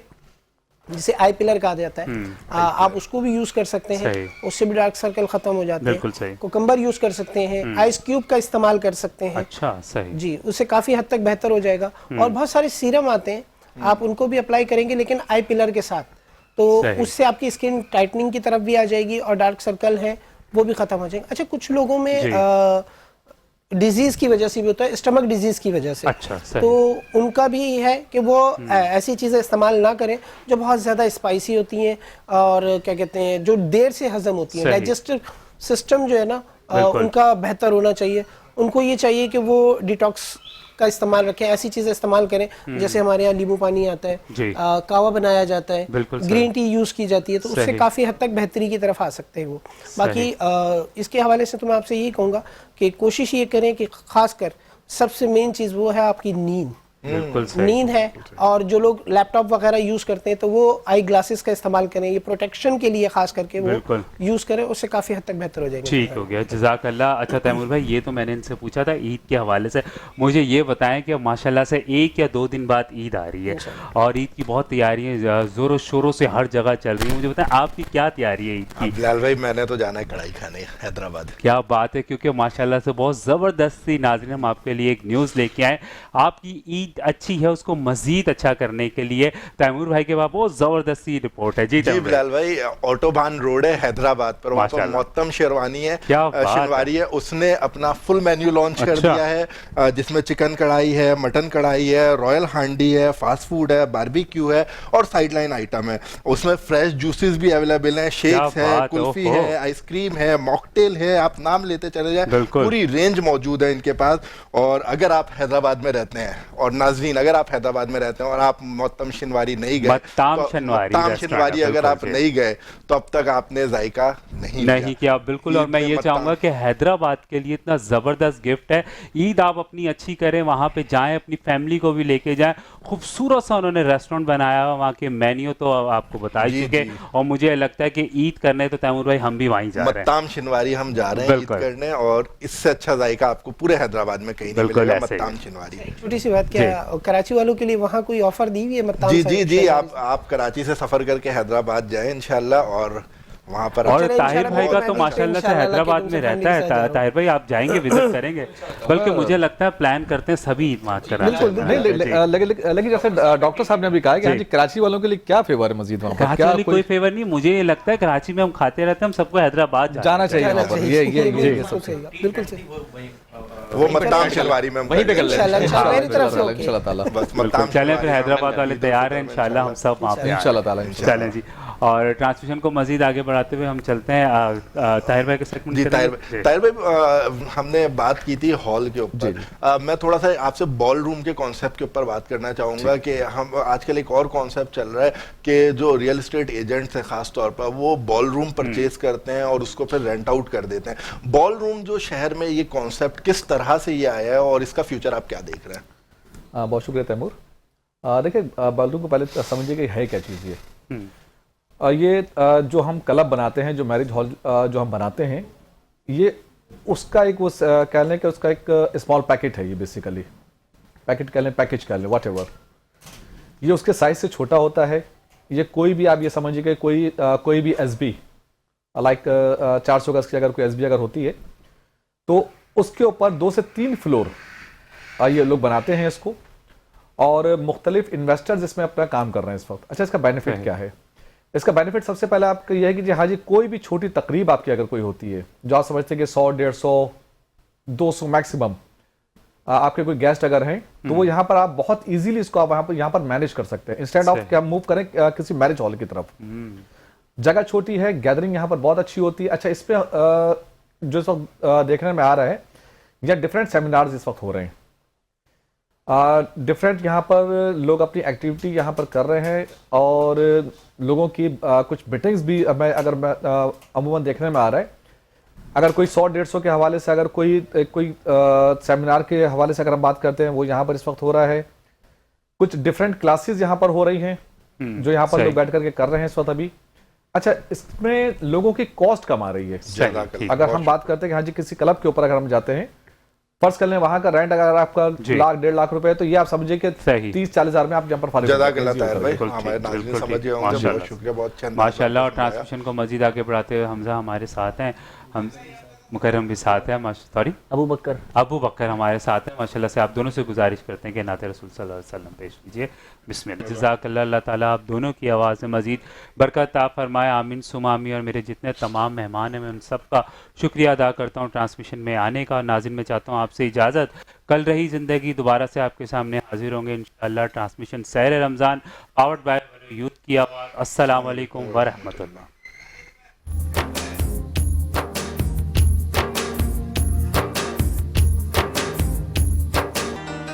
جسے آئی پلر کہا جاتا ہے, آپ اس کو بھی یوز کر سکتے ہیں, اس سے بھی ڈارک سرکل ختم ہو جاتے ہیں. کوکمبر یوز کر سکتے ہیں, آئس کیوب کا استعمال کر سکتے ہیں. اچھا, صحیح, جی, اس سے کافی حد تک بہتر ہو جائے گا. اور بہت سارے سیرم آتے ہیں, آپ ان کو بھی اپلائی کریں گے لیکن آئی پلر کے ساتھ, تو اس سے آپ کی اسکن ٹائٹننگ کی طرف بھی آ جائے گی اور ڈارک سرکل ہے وہ بھی ختم ہو جائیں گے. اچھا, کچھ لوگوں میں ڈیزیز کی وجہ سے بھی ہوتا ہے, اسٹمک ڈیزیز کی وجہ سے, تو ان کا بھی ہے کہ وہ ایسی چیزیں استعمال نہ کریں جو بہت زیادہ اسپائسی ہوتی ہیں اور کیا کہتے ہیں جو دیر سے ہضم ہوتی ہیں. ڈائجسٹو سسٹم جو ہے نا ان کا بہتر ہونا چاہیے. ان کو یہ چاہیے کہ وہ ڈیٹاکس کا استعمال رکھیں, ایسی چیزیں استعمال کریں جیسے ہمارے یہاں لیمو پانی آتا ہے, کاوا بنایا جاتا ہے, گرین ٹی یوز کی جاتی ہے, تو اس سے کافی حد تک بہتری کی طرف آ سکتے ہیں وہ. باقی اس کے حوالے سے تو میں آپ سے یہی کہوں گا کہ کوشش یہ کریں کہ خاص کر سب سے مین چیز وہ ہے آپ کی نیند. نیند ہے, اور جو لوگ لیپ ٹاپ وغیرہ یوز کرتے ہیں تو وہ آئی گلاسز کا استعمال کریں, یہ پروٹیکشن کے لیے خاص کر کے وہ یوز کریں, اس سے کافی حد تک بہتر ہو جائے گا. ٹھیک ہو گیا, جزاک اللہ. اچھا تیمور بھائی, یہ تو میں نے ان سے پوچھا تھا عید کے حوالے سے, مجھے یہ بتائیں کہ ماشاءاللہ سے 1 یا 2 دن بعد عید آ رہی ہے اور عید کی بہت تیاریاں زور و شوروں سے ہر جگہ چل رہی ہیں, مجھے بتائیں آپ کی کیا تیاری ہے عید کی؟ بلال بھائی, میں نے تو جانا ہے کڑھائی کھانے حیدرآباد. کیا بات ہے, کیونکہ ماشاءاللہ سے بہت زبردستی ناظرین ہم آپ کے لیے ایک نیوز لے کے آئے. آپ کی عید عید اچھی ہے اس کو مزید اچھا کرنے کے لیے تیمور بھائی کے بعد بہت زبردستی رپورٹ ہے. جی بلال بھائی, آٹوبان روڈ ہے حیدرآباد پر, وہاں پر محتم شیروانی ہے, شنواری ہے, اس نے اپنا فل مینیو لانچ کر دیا ہے جس میں چکن کڑھائی ہے, مٹن کڑھائی ہے, رائل ہانڈی ہے, فاسٹ فوڈ ہے, باربیکیو ہے اور سائڈ لائن آئٹم ہے. اس میں فریش جوسز بھی اویلیبل ہیں, شیکس ہے, کلفی ہے, آئس کریم ہے, ماکٹیل ہے, آپ نام لیتے چلے جائیں, پوری رینج موجود ہے ان کے پاس. اور اگر آپ حیدرآباد میں رہتے ہیں, اور ناظرین اگر آپ حیدرآباد میں رہتے ہیں اور آپ محتم شنواری نہیں گئے, محتم شنواری اگر آپ نہیں گئے تو اب تک آپ نے ذائقہ نہیں کیا. بالکل, اور میں یہ چاہوں گا کہ حیدرآباد کے لیے اتنا زبردست گفٹ ہے. عید آپ اپنی اچھی کریں, وہاں پہ جائیں, اپنی فیملی کو بھی لے کے جائیں. خوبصورت سا انہوں نے ریسٹورنٹ بنایا ہوا, وہاں کے مینیو تو آپ کو بتا چکے, اور مجھے لگتا ہے کہ عید کرنے تو تیمور بھائی ہم بھی وہیں جا رہے ہیں. متام شنواری ہم جا رہے ہیں عید کرنے, اور اس سے اچھا ذائقہ آپ کو پورے حیدرآباد میں کہیں نہیں ملے گا. متام شنواری. چھوٹی سی بات, کیا کراچی والوں کے لیے وہاں کوئی آفر دی ہوئی ہے متام؟ جی, آپ کراچی سے سفر کر کے حیدرآباد جائیں انشاءاللہ, اور وہاں پر. اور طاہر بھائی کا تو ماشاءاللہ سے حیدرآباد میں رہتا ہے. طاہر بھائی آپ جائیں گے, وزٹ کریں گے, بلکہ مجھے لگتا ہے پلان کرتے ہیں سبھی عید مات کراچی. لیکن جیسے ڈاکٹر صاحب نے بھی کہا کہ کراچی والوں کے لیے کیا فیور ہے مزید وہاں پر؟ کراچی والی کوئی فیور نہیں, مجھے یہ لگتا ہے کراچی میں ہم کھاتے رہتے ہیں, ہم سب کو حیدرآباد جانا چاہیے. بالکل وہ متام شنواری میں وہیں پہ کر لیں انشاءاللہ تعالیٰ. چلیں پھر حیدرآباد والے تیار ہیں انشاءاللہ, ہم سب وہاں پہ انشاءاللہ تعالیٰ. چلیں جی, اور ٹرانسمیشن کو مزید آگے بڑھاتے ہوئے ہم چلتے ہیں طاہر بھائی کے سیگمنٹ. جی طاہر بھائی, ہم نے بات کی تھی ہال کے اوپر, میں تھوڑا سا آپ سے بال روم کے کانسیپٹ کے اوپر بات کرنا چاہوں گا کہ ہم آج کل ایک اور کانسیپٹ چل رہا ہے کہ جو ریئل اسٹیٹ ایجنٹس ہیں خاص طور پر, وہ بال روم پرچیز کرتے ہیں اور اس کو پھر رینٹ آؤٹ کر دیتے ہیں. بال روم جو شہر میں یہ کانسیپٹ کس طرح سے یہ آیا ہے اور اس کا فیوچر آپ کیا دیکھ رہے ہیں؟ بہت شکریہ تیمور. دیکھیں, بال روم کو پہلے سمجھیے کہ ہے کیا چیز. یہ جو ہم کلب بناتے ہیں, جو میرج ہال جو ہم بناتے ہیں, یہ اس کا ایک وہ کہہ لیں کہ اس کا ایک اسمال پیکٹ ہے. یہ بیسیکلی پیکٹ کہہ لیں, پیکج کہہ لیں, واٹ ایور. یہ اس کے سائز سے چھوٹا ہوتا ہے. یہ کوئی بھی آپ یہ سمجھیے کہ کوئی بھی ایس بی لائک 400 گز کی اگر کوئی ایس بی اگر ہوتی ہے تو اس کے اوپر 2 سے 3 فلور یہ لوگ بناتے ہیں اس کو, اور مختلف انویسٹرز اس میں اپنا کام کر رہے ہیں اس وقت. اچھا, اس کا بینیفٹ کیا ہے؟ اس کا بینیفٹ سب سے پہلے آپ کا یہ ہے کہ ہاں جی, کوئی بھی چھوٹی تقریب آپ کی اگر کوئی ہوتی ہے جو آپ سمجھتے ہیں کہ 100, 150, 200 میکسیمم آپ کے کوئی گیسٹ اگر ہیں, تو وہ یہاں پر آپ بہت ایزیلی اس کو آپ یہاں پر مینیج کر سکتے ہیں, انسٹیڈ آف کہ ہم موو کریں کسی میرج ہال کی طرف. جگہ چھوٹی ہے, گیدرنگ یہاں پر بہت اچھی ہوتی ہے. اچھا, اس پہ جو اس وقت دیکھنے میں آ رہا ہے, یا ڈفرینٹ سیمینارز اس وقت ہو رہے ہیں, ڈفرینٹ یہاں پر لوگ اپنی ایکٹیویٹی یہاں پر کر رہے ہیں, اور لوگوں کی کچھ میٹنگز بھی اگر عموماً دیکھنے میں آ رہا ہے. اگر کوئی 100-150 کے حوالے سے اگر کوئی سیمینار کے حوالے سے اگر ہم بات کرتے ہیں, وہ یہاں پر اس وقت ہو رہا ہے. کچھ ڈفرینٹ کلاسز یہاں پر ہو رہی ہیں جو یہاں پر لوگ بیٹھ کر کے کر رہے ہیں اس وقت ابھی. اچھا, اس میں لوگوں کی کاسٹ کم آ رہی ہے. اگر ہم بات کرتے ہیں کہ ہاں جی کسی کلب کے اوپر اگر ہم جاتے ہیں, فرض کر لیں وہاں کا رینٹ اگر آپ کا 1 لاکھ 1.5 لاکھ روپے ہے, تو یہ آپ سمجھے کہ 30-40 ہزار میں آپ یہاں پر فارغ. جزاک اللہ طاہر بھائی, ہمارے ناظرین سمجھ گئے ہوں گے, بہت شکریہ, بہت اچھا ماشاءاللہ. اور ٹرانسمیشن کو مزید آگے بڑھاتے ہوئے حمزہ ہمارے ساتھ ہیں, ہم مکرم بھی ساتھ ہیں, سوری ابو بکر ہمارے ساتھ ہیں. ماشاءاللہ سے آپ دونوں سے گزارش کرتے ہیں کہ نعت رسول صلی اللہ علیہ وسلم پیش کیجیے. بسم اللہ. جزاک اللہ, اللہ تعالیٰ آپ دونوں کی آواز میں مزید برکت عطا فرمائے, آمین ثم آمین. اور میرے جتنے تمام مہمان ہیں, میں ان سب کا شکریہ ادا کرتا ہوں ٹرانسمیشن میں آنے کا. ناظرین, میں چاہتا ہوں آپ سے اجازت, کل رہی زندگی دوبارہ سے آپ کے سامنے حاضر ہوں گے انشاءاللہ. Transmission Sahar Ramzan powered by youth کی آواز. السلام علیکم ورحمۃ اللہ.